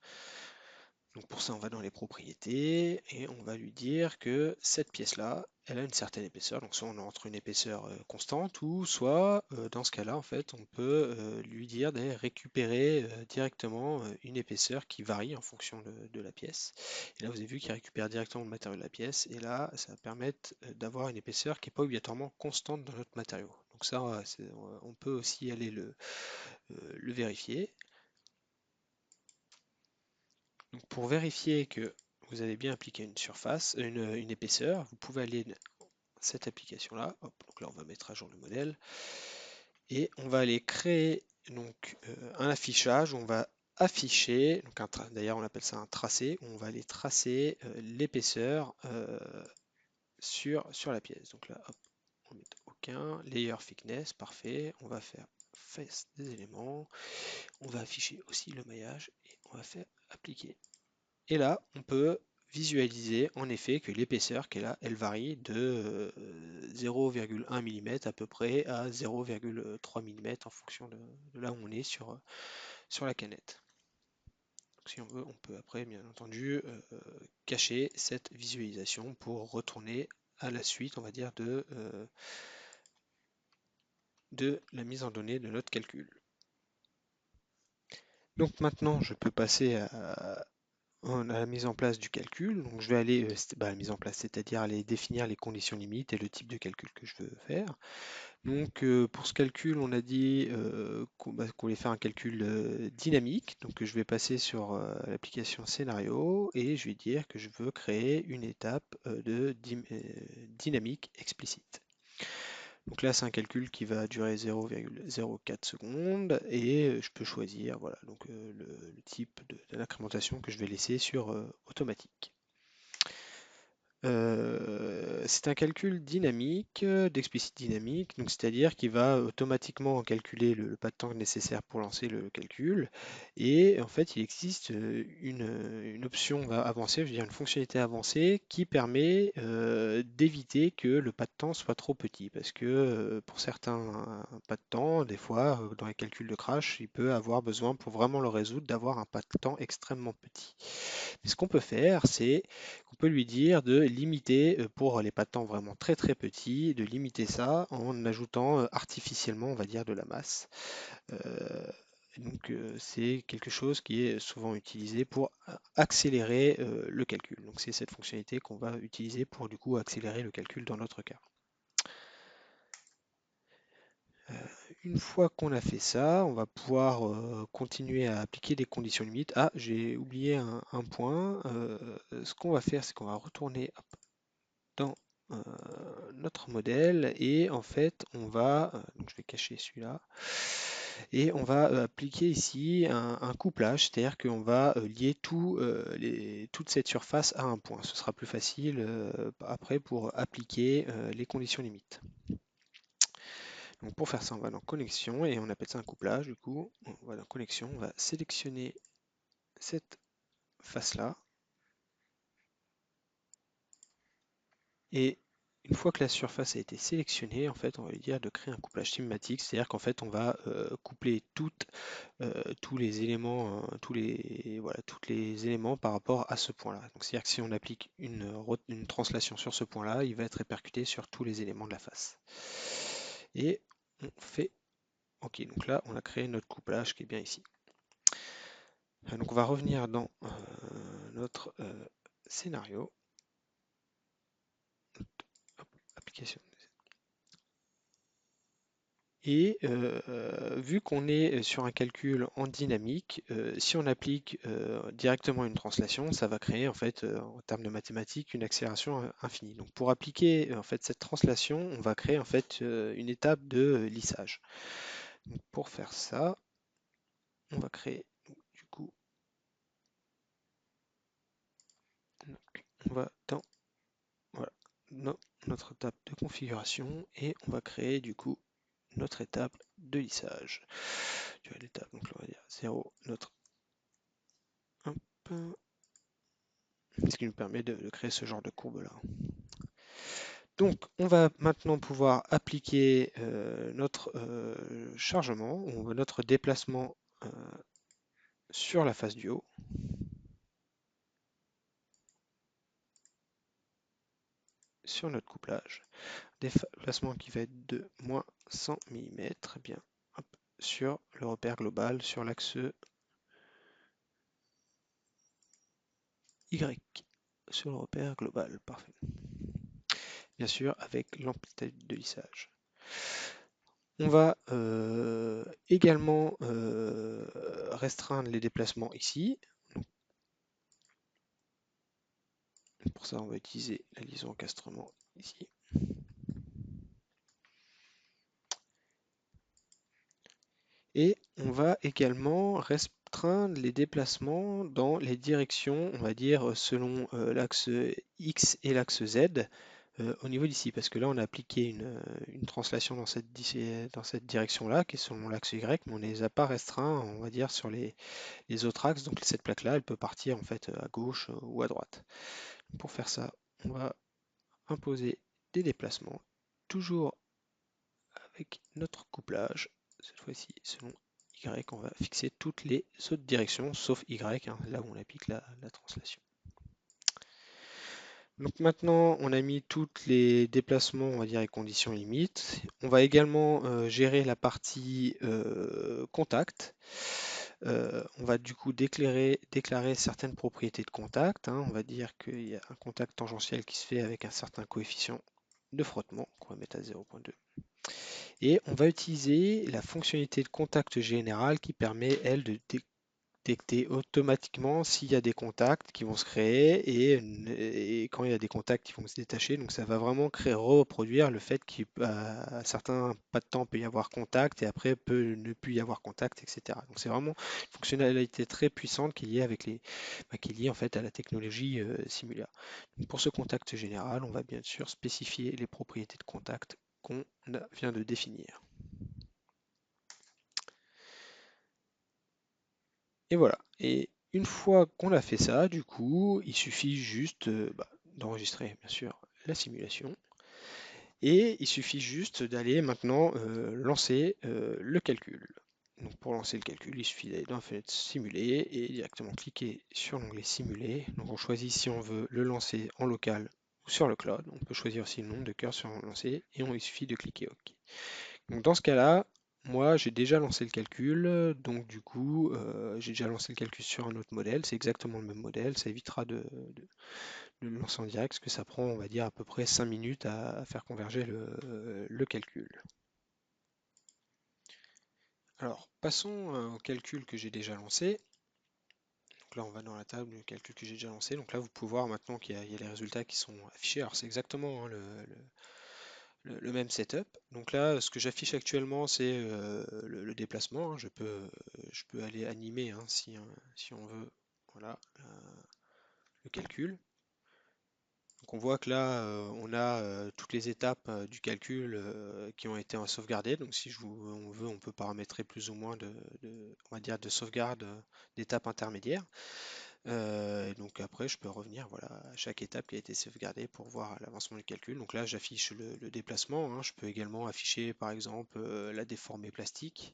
Donc pour ça, on va dans les propriétés et on va lui dire que cette pièce-là, elle a une certaine épaisseur. Donc soit on entre une épaisseur constante ou soit dans ce cas-là, en fait, on peut lui dire d'aller récupérer directement une épaisseur qui varie en fonction de la pièce. Et là, vous avez vu qu'il récupère directement le matériau de la pièce. Et là, ça va permettre d'avoir une épaisseur qui n'est pas obligatoirement constante dans notre matériau. Donc ça, on peut aussi aller le vérifier. Donc pour vérifier que vous avez bien appliqué une surface, une épaisseur, vous pouvez aller dans cette application-là. Hop, donc là, on va mettre à jour le modèle. Et on va aller créer donc, un affichage. On va afficher, d'ailleurs on appelle ça un tracé, on va aller tracer l'épaisseur sur la pièce. Donc là, hop, on met aucun, layer thickness, parfait. On va faire face des éléments. On va afficher aussi le maillage et on va faire appliquer. Et là, on peut visualiser en effet que l'épaisseur qu'elle a, elle varie de 0,1 mm à peu près à 0,3 mm en fonction de là où on est sur la canette. Donc, si on veut, on peut après, bien entendu, cacher cette visualisation pour retourner à la suite, on va dire, de la mise en données de notre calcul. Donc maintenant, je peux passer à la mise en place du calcul. Donc je vais aller, la mise en place, c'est-à-dire aller définir les conditions limites et le type de calcul que je veux faire. Donc pour ce calcul, on a dit qu'on allait faire un calcul dynamique. Donc je vais passer sur l'application scénario et je vais dire que je veux créer une étape dynamique explicite. Donc là, c'est un calcul qui va durer 0,04 secondes et je peux choisir voilà, donc, le type de l'incrémentation que je vais laisser sur automatique. C'est un calcul dynamique, d'explicite dynamique, donc c'est-à-dire qu'il va automatiquement calculer le pas de temps nécessaire pour lancer le calcul. Et en fait, il existe une option avancée, je veux dire une fonctionnalité avancée qui permet d'éviter que le pas de temps soit trop petit. Parce que pour certains pas de temps, des fois, dans les calculs de crash, il peut avoir besoin pour vraiment le résoudre d'avoir un pas de temps extrêmement petit. Mais ce qu'on peut faire, c'est qu'on peut lui dire de limiter, pour les patents vraiment très très petits, de limiter ça en ajoutant artificiellement, on va dire, de la masse. Euh, c'est quelque chose qui est souvent utilisé pour accélérer le calcul. Donc c'est cette fonctionnalité qu'on va utiliser pour du coup accélérer le calcul dans notre cas. Euh, Une fois qu'on a fait ça, on va pouvoir continuer à appliquer des conditions limites. Ah, j'ai oublié un point. Ce qu'on va faire, c'est qu'on va retourner dans notre modèle et en fait on va, donc je vais cacher celui-là, et on va appliquer ici un couplage, c'est-à-dire qu'on va lier toute cette surface à un point. Ce sera plus facile après pour appliquer les conditions limites. Donc pour faire ça, on va dans connexion et on appelle ça un couplage. Du coup, on va dans connexion, on va sélectionner cette face-là. Et une fois que la surface a été sélectionnée, en fait, on va lui dire de créer un couplage cinématique, c'est-à-dire qu'en fait, on va coupler tous les éléments, voilà, tous les éléments par rapport à ce point-là. Donc, c'est-à-dire que si on applique une translation sur ce point-là, il va être répercuté sur tous les éléments de la face. Et on fait OK. Donc là, on a créé notre couplage qui est bien ici. Donc, on va revenir dans notre scénario, application. Et vu qu'on est sur un calcul en dynamique, si on applique directement une translation, ça va créer en fait, en termes de mathématiques, une accélération infinie. Donc pour appliquer en fait cette translation, on va créer en fait une étape de lissage. Donc pour faire ça, on va créer du coup, on va dans voilà, notre étape de configuration et on va créer du coup notre étape de lissage. Tu vois l'étape, donc là, on va dire 0, notre hop, ce qui nous permet de créer ce genre de courbe-là. Donc, on va maintenant pouvoir appliquer notre chargement, ou notre déplacement sur la face du haut, sur notre couplage. Déplacement qui va être de moins 100 mm, eh bien, hop, sur le repère global, sur l'axe Y, sur le repère global, parfait. Bien sûr, avec l'amplitude de lissage. On va également restreindre les déplacements ici. Pour ça, on va utiliser la liaison encastrement ici. Et on va également restreindre les déplacements dans les directions, on va dire, selon l'axe X et l'axe Z au niveau d'ici. Parce que là, on a appliqué une translation dans cette direction-là, qui est selon l'axe Y, mais on ne les a pas restreints, on va dire, sur les autres axes. Donc cette plaque-là, elle peut partir en fait à gauche ou à droite. Pour faire ça, on va imposer des déplacements, toujours avec notre couplage, cette fois-ci selon Y, on va fixer toutes les autres directions, sauf Y, hein, là où on applique la translation. Donc maintenant, on a mis tous les déplacements, on va dire, et conditions limites. On va également gérer la partie contact. On va du coup déclarer certaines propriétés de contact, hein. On va dire qu'il y a un contact tangentiel qui se fait avec un certain coefficient de frottement, qu'on va mettre à 0,2. Et on va utiliser la fonctionnalité de contact général qui permet, elle, de détecter automatiquement s'il y a des contacts qui vont se créer et quand il y a des contacts qui vont se détacher. Donc ça va vraiment créer, reproduire le fait qu'à certains pas de temps peut y avoir contact et après peut ne plus y avoir contact, etc. Donc c'est vraiment une fonctionnalité très puissante qui est liée qui est liée en fait à la technologie Simula. Donc pour ce contact général, on va bien sûr spécifier les propriétés de contact qu'on vient de définir. Et voilà. Et une fois qu'on a fait ça, du coup, il suffit juste d'enregistrer, bien sûr, la simulation. Et il suffit juste d'aller maintenant lancer le calcul. Donc pour lancer le calcul, il suffit d'aller dans la fenêtre simuler et directement cliquer sur l'onglet simuler. Donc on choisit si on veut le lancer en local ou sur le cloud. On peut choisir aussi le nombre de cœurs sur lancer et il suffit de cliquer OK. Donc dans ce cas-là, moi j'ai déjà lancé le calcul, donc du coup j'ai déjà lancé le calcul sur un autre modèle, c'est exactement le même modèle, ça évitera de le lancer en direct, parce que ça prend on va dire à peu près 5 minutes à faire converger le calcul. Alors passons au calcul que j'ai déjà lancé. Donc là on va dans la table du calcul que j'ai déjà lancé, donc là vous pouvez voir maintenant qu'il y a les résultats qui sont affichés, alors c'est exactement hein, le même setup. Donc là, ce que j'affiche actuellement, c'est le déplacement, hein. Je peux aller animer hein, si on veut. Voilà, le calcul. Donc on voit que là, on a toutes les étapes du calcul qui ont été sauvegardées. Donc si on veut, on peut paramétrer plus ou moins on va dire de sauvegarde d'étapes intermédiaires. Et donc après, je peux revenir voilà, à chaque étape qui a été sauvegardée pour voir l'avancement du calcul. Donc là, j'affiche le déplacement, hein. Je peux également afficher par exemple la déformée plastique.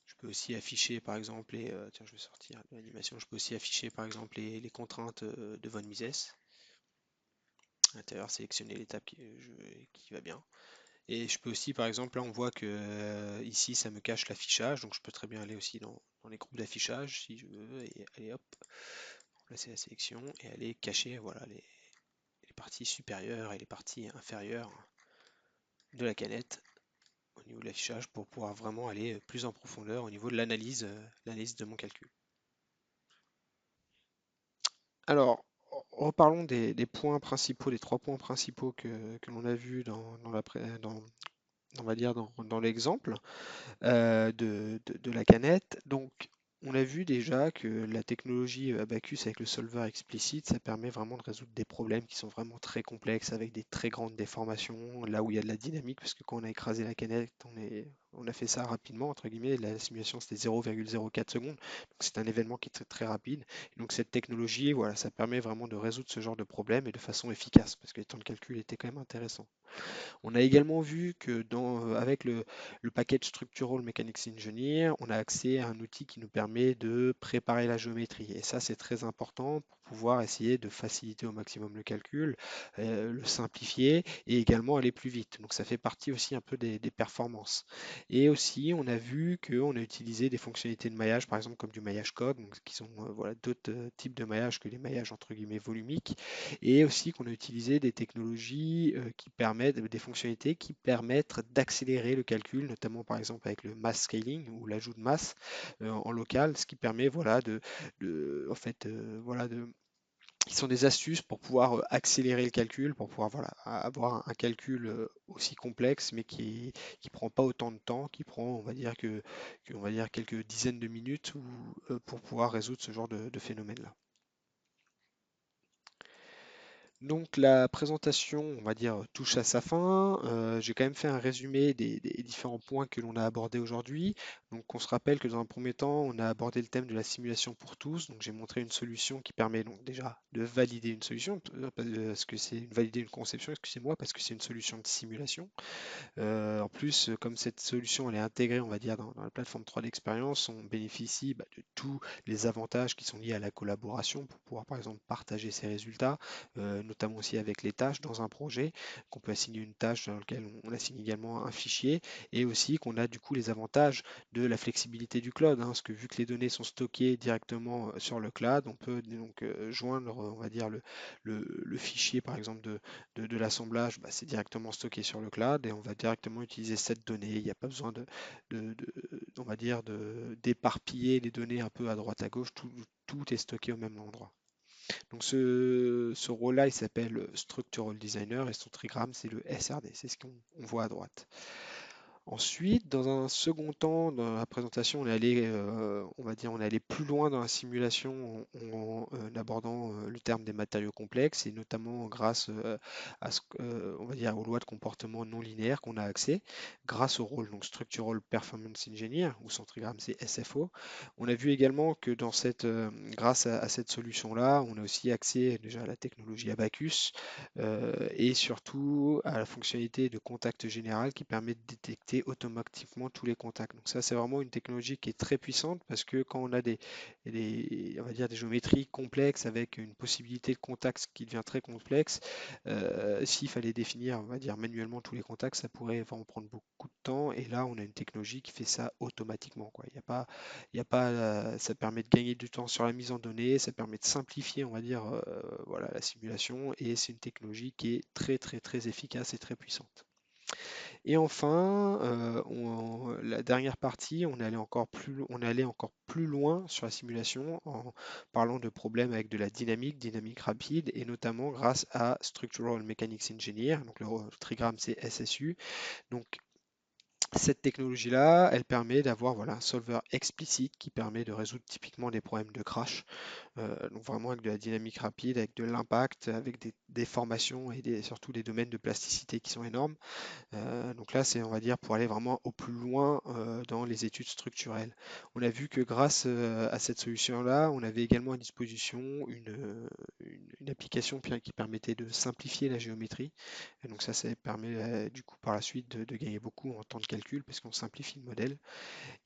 Je peux aussi afficher par exemple tiens, je vais sortir de l'animation. Je peux aussi afficher par exemple les contraintes de von Mises. À l'intérieur, sélectionner l'étape qui va bien. Et je peux aussi, par exemple, là on voit que ici ça me cache l'affichage, donc je peux très bien aller aussi dans les groupes d'affichage si je veux, et aller hop, placer la sélection et aller cacher voilà, les parties supérieures et les parties inférieures de la canette au niveau de l'affichage pour pouvoir vraiment aller plus en profondeur au niveau de l'analyse de mon calcul. Alors, reparlons des points principaux, des trois points principaux que l'on a vus on va dire dans l'exemple. De la canette. Donc, on a vu déjà que la technologie Abacus avec le solver explicite, ça permet vraiment de résoudre des problèmes qui sont vraiment très complexes avec des très grandes déformations, là où il y a de la dynamique, parce que quand on a écrasé la canette, on a fait ça rapidement, entre guillemets, la simulation c'était 0,04 secondes, donc c'est un événement qui est très, très rapide. Et donc cette technologie, voilà, ça permet vraiment de résoudre ce genre de problème et de façon efficace, parce que les temps de calcul étaient quand même intéressants. On a également vu que avec le package Structural Mechanics Engineer, on a accès à un outil qui nous permet de préparer la géométrie. Et ça, c'est très important pour pouvoir essayer de faciliter au maximum le calcul, le simplifier et également aller plus vite. Donc ça fait partie aussi un peu des performances. Et aussi, on a vu qu'on a utilisé des fonctionnalités de maillage, par exemple comme du maillage cog, donc, qui sont voilà, d'autres types de maillage que les maillages entre guillemets volumiques et aussi qu'on a utilisé des technologies qui permettent, des fonctionnalités qui permettent d'accélérer le calcul, notamment par exemple avec le mass scaling ou l'ajout de masse en local, ce qui permet voilà, en fait, voilà, qui sont des astuces pour pouvoir accélérer le calcul, pour pouvoir voilà, avoir un calcul aussi complexe, mais qui prend pas autant de temps, qui prend, on va dire quelques dizaines de minutes pour pouvoir résoudre ce genre de phénomène-là. Donc la présentation, on va dire, touche à sa fin. J'ai quand même fait un résumé des différents points que l'on a abordés aujourd'hui. Donc on se rappelle que dans un premier temps, on a abordé le thème de la simulation pour tous. Donc j'ai montré une solution qui permet donc déjà de valider une solution, parce que c'est valider une conception, excusez-moi, parce que c'est une solution de simulation. En plus, comme cette solution elle est intégrée, on va dire, dans la plateforme 3D Experience, on bénéficie de tous les avantages qui sont liés à la collaboration pour pouvoir, par exemple, partager ses résultats, notamment aussi avec les tâches dans un projet, qu'on peut assigner une tâche dans laquelle on assigne également un fichier, et aussi qu'on a du coup les avantages de la flexibilité du cloud, hein, parce que vu que les données sont stockées directement sur le cloud, on peut donc joindre, on va dire, le fichier par exemple de l'assemblage, bah, c'est directement stocké sur le cloud et on va directement utiliser cette donnée. Il n'y a pas besoin on va dire, d'éparpiller les données un peu à droite à gauche, tout est stocké au même endroit. Donc ce rôle-là, il s'appelle Structural Designer et son trigramme, c'est le SRD, c'est ce qu'on voit à droite. Ensuite, dans un second temps, dans la présentation, on est allé, on va dire, on est allé plus loin dans la simulation en abordant le terme des matériaux complexes et notamment grâce on va dire, aux lois de comportement non linéaire qu'on a accès, grâce au rôle donc Structural Performance Engineer, ou son trigramme c'est SFO. On a vu également que grâce à cette solution-là, on a aussi accès déjà à la technologie Abacus, et surtout à la fonctionnalité de contact général qui permet de détecter automatiquement tous les contacts. Donc ça, c'est vraiment une technologie qui est très puissante parce que quand on a on va dire des géométries complexes avec une possibilité de contact qui devient très complexe, s'il fallait définir, on va dire manuellement tous les contacts, ça pourrait vraiment prendre beaucoup de temps. Et là, on a une technologie qui fait ça automatiquement, quoi. Il y a pas, Ça permet de gagner du temps sur la mise en données, ça permet de simplifier, on va dire, voilà, la simulation, et c'est une technologie qui est très très très efficace et très puissante. Et enfin, la dernière partie, on est allé encore plus loin sur la simulation en parlant de problèmes avec de la dynamique rapide, et notamment grâce à Structural Mechanics Engineer, donc le trigramme c'est SSU. Donc cette technologie-là, elle permet d'avoir voilà, un solver explicite qui permet de résoudre typiquement des problèmes de crash, donc vraiment avec de la dynamique rapide, avec de l'impact, avec des déformations et surtout des domaines de plasticité qui sont énormes. Donc là, c'est, on va dire, pour aller vraiment au plus loin dans les études structurelles. On a vu que grâce à cette solution-là, on avait également à disposition une application qui permettait de simplifier la géométrie. Et donc ça permet du coup par la suite de gagner beaucoup en temps de calcul parce qu'on simplifie le modèle.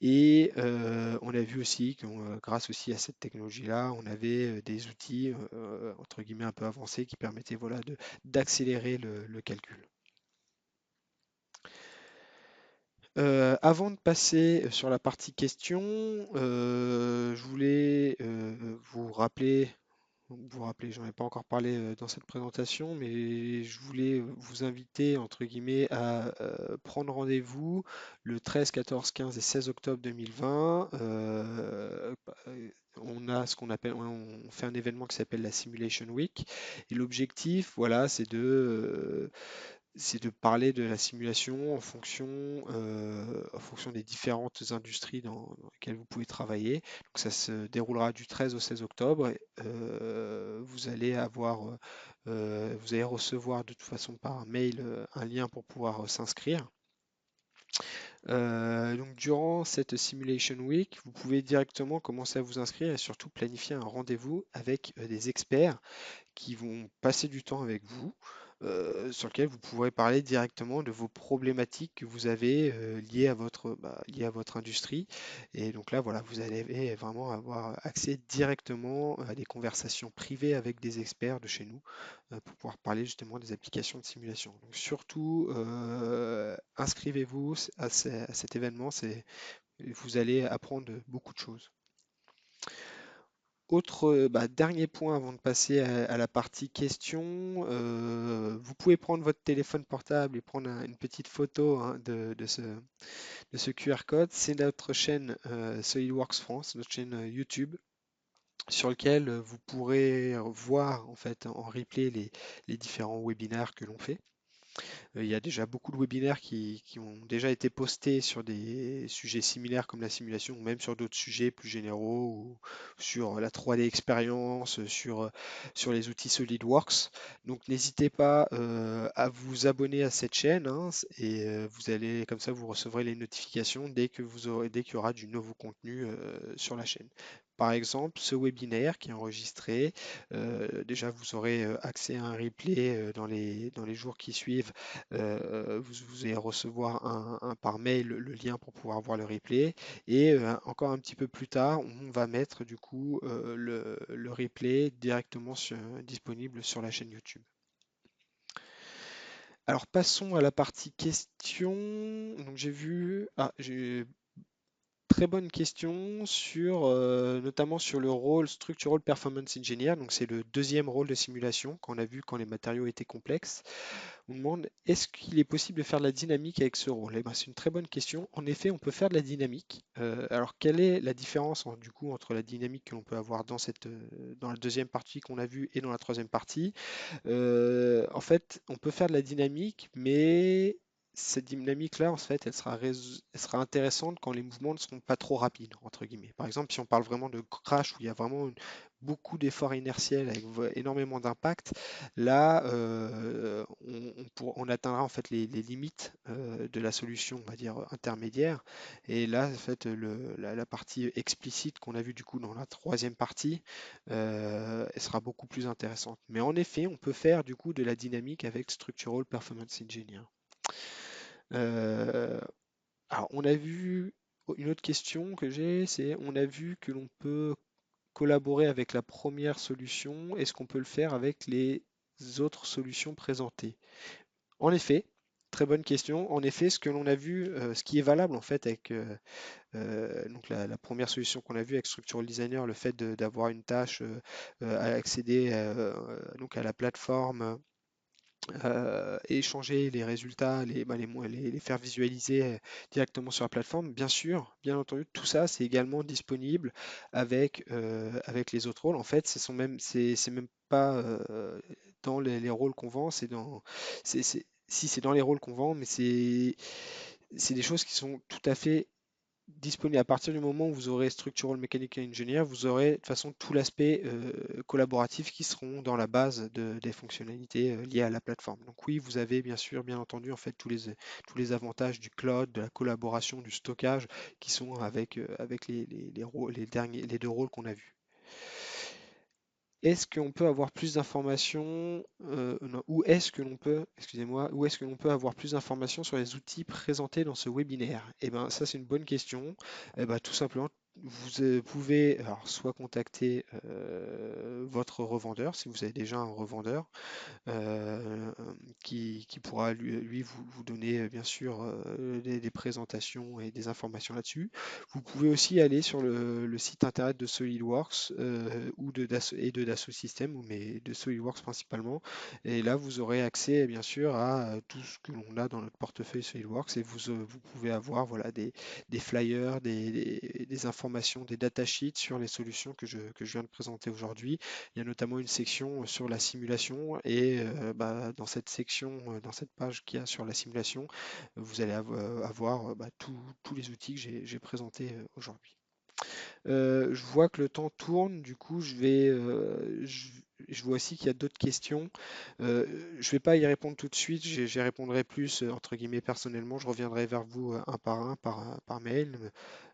Et on a vu aussi que grâce aussi à cette technologie-là, on avait des outils entre guillemets un peu avancés qui permettaient voilà, d'accélérer le calcul. Avant de passer sur la partie questions, je voulais vous rappeler, j'en ai pas encore parlé dans cette présentation, mais je voulais vous inviter, entre guillemets, à prendre rendez-vous le 13, 14, 15 et 16 octobre 2020. On a ce qu'on appelle, on fait un événement qui s'appelle la Simulation Week. Et l'objectif, voilà, c'est de parler de la simulation en fonction des différentes industries dans lesquelles vous pouvez travailler. Donc ça se déroulera du 13 au 16 octobre. Et, vous allez recevoir de toute façon par mail un lien pour pouvoir s'inscrire. Donc durant cette Simulation Week, vous pouvez directement commencer à vous inscrire et surtout planifier un rendez-vous avec des experts qui vont passer du temps avec vous, sur lequel vous pourrez parler directement de vos problématiques que vous avez liées à votre industrie. Et donc là, voilà, vous allez vraiment avoir accès directement à des conversations privées avec des experts de chez nous pour pouvoir parler justement des applications de simulation. Donc surtout, inscrivez-vous à cet événement, vous allez apprendre beaucoup de choses. Dernier point avant de passer à la partie questions, vous pouvez prendre votre téléphone portable et prendre une petite photo hein, de ce QR code. C'est notre chaîne SolidWorks France, notre chaîne YouTube, sur lequel vous pourrez voir en fait en replay les différents webinaires que l'on fait. Il y a déjà beaucoup de webinaires qui ont déjà été postés sur des sujets similaires comme la simulation, ou même sur d'autres sujets plus généraux, ou sur la 3D expérience, sur les outils SolidWorks. Donc n'hésitez pas à vous abonner à cette chaîne hein, et vous allez comme ça vous recevrez les notifications dès qu'il y aura du nouveau contenu sur la chaîne. par exemple, ce webinaire qui est enregistré, déjà vous aurez accès à un replay dans les jours qui suivent. Vous allez recevoir par mail le lien pour pouvoir voir le replay. Et encore un petit peu plus tard, on va mettre du coup le replay directement disponible sur la chaîne YouTube. Alors passons à la partie questions. Donc j'ai très bonne question sur notamment sur le rôle Structural Performance Engineer. Donc c'est le deuxième rôle de simulation qu'on a vu quand les matériaux étaient complexes. On demande est-ce qu'il est possible de faire de la dynamique avec ce rôle? Eh ben, c'est une très bonne question. En effet, on peut faire de la dynamique. Alors quelle est la différence du coup entre la dynamique que l'on peut avoir dans la deuxième partie qu'on a vue et dans la troisième partie? En fait, on peut faire de la dynamique, mais cette dynamique-là, en fait, elle sera intéressante quand les mouvements ne seront pas trop rapides, entre guillemets. Par exemple, si on parle vraiment de crash où il y a vraiment beaucoup d'efforts inertiels avec énormément d'impact, là, on atteindra en fait les limites de la solution, on va dire intermédiaire. Et là, en fait, la partie explicite qu'on a vue du coup dans la troisième partie, elle sera beaucoup plus intéressante. Mais en effet, on peut faire du coup de la dynamique avec Structural Performance Engineer. Euh, alors, on a vu une autre question que j'ai, c'est on a vu que l'on peut collaborer avec la première solution. Est-ce qu'on peut le faire avec les autres solutions présentées? En effet, très bonne question. En effet, ce que l'on a vu, ce qui est valable en fait avec donc la première solution qu'on a vue avec Structural Designer, le fait d'avoir une tâche à accéder donc à la plateforme, échanger les résultats, les faire visualiser directement sur la plateforme, bien sûr, bien entendu, tout ça c'est également disponible avec les autres rôles. En fait, c'est même pas dans les rôles qu'on vend, si c'est dans les rôles qu'on vend, mais c'est des choses qui sont tout à fait disponible à partir du moment où vous aurez Structural Mechanical Engineer, vous aurez de toute façon tout l'aspect collaboratif qui seront dans la base des fonctionnalités liées à la plateforme. Donc oui, vous avez bien sûr, bien entendu, en fait tous les avantages du cloud, de la collaboration, du stockage qui sont avec les deux rôles qu'on a vus. Est-ce qu'on peut avoir plus d'informations, non, ou est-ce que l'on peut, excusez-moi, où est-ce que l'on peut avoir plus d'informations sur les outils présentés dans ce webinaire? Eh bien, ça, c'est une bonne question. Eh ben, tout simplement, vous pouvez alors, soit contacter votre revendeur, si vous avez déjà un revendeur, euh, qui pourra lui vous donner bien sûr des présentations et des informations là-dessus. Vous pouvez aussi aller sur le site internet de SolidWorks et de Dassault Systèmes, mais de SolidWorks principalement. Et là, vous aurez accès bien sûr à tout ce que l'on a dans notre portefeuille SolidWorks et vous pouvez avoir voilà, des flyers, des informations, des datasheets sur les solutions que je viens de présenter aujourd'hui. Il y a notamment une section sur la simulation et bah, dans cette section, dans cette page qu'il y a sur la simulation, vous allez avoir bah, tous les outils que j'ai présentés aujourd'hui. Je vois que le temps tourne, du coup, je vois aussi qu'il y a d'autres questions. Euh, je ne vais pas y répondre tout de suite, j'y répondrai plus, entre guillemets, personnellement. Je reviendrai vers vous un par un, par mail.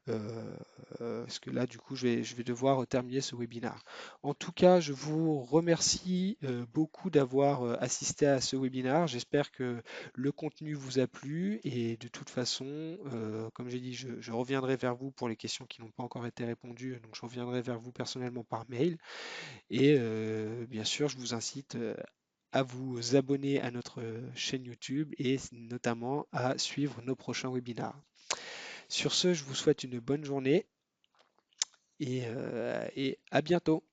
euh, Parce que là, du coup, je vais devoir terminer ce webinaire. En tout cas, je vous remercie beaucoup d'avoir assisté à ce webinaire. J'espère que le contenu vous a plu et de toute façon, comme j'ai dit, je reviendrai vers vous pour les questions qui n'ont pas encore été répondues. Donc, je reviendrai vers vous personnellement par mail. Et bien sûr, je vous incite à vous abonner à notre chaîne YouTube et notamment à suivre nos prochains webinaires. Sur ce, je vous souhaite une bonne journée et à bientôt.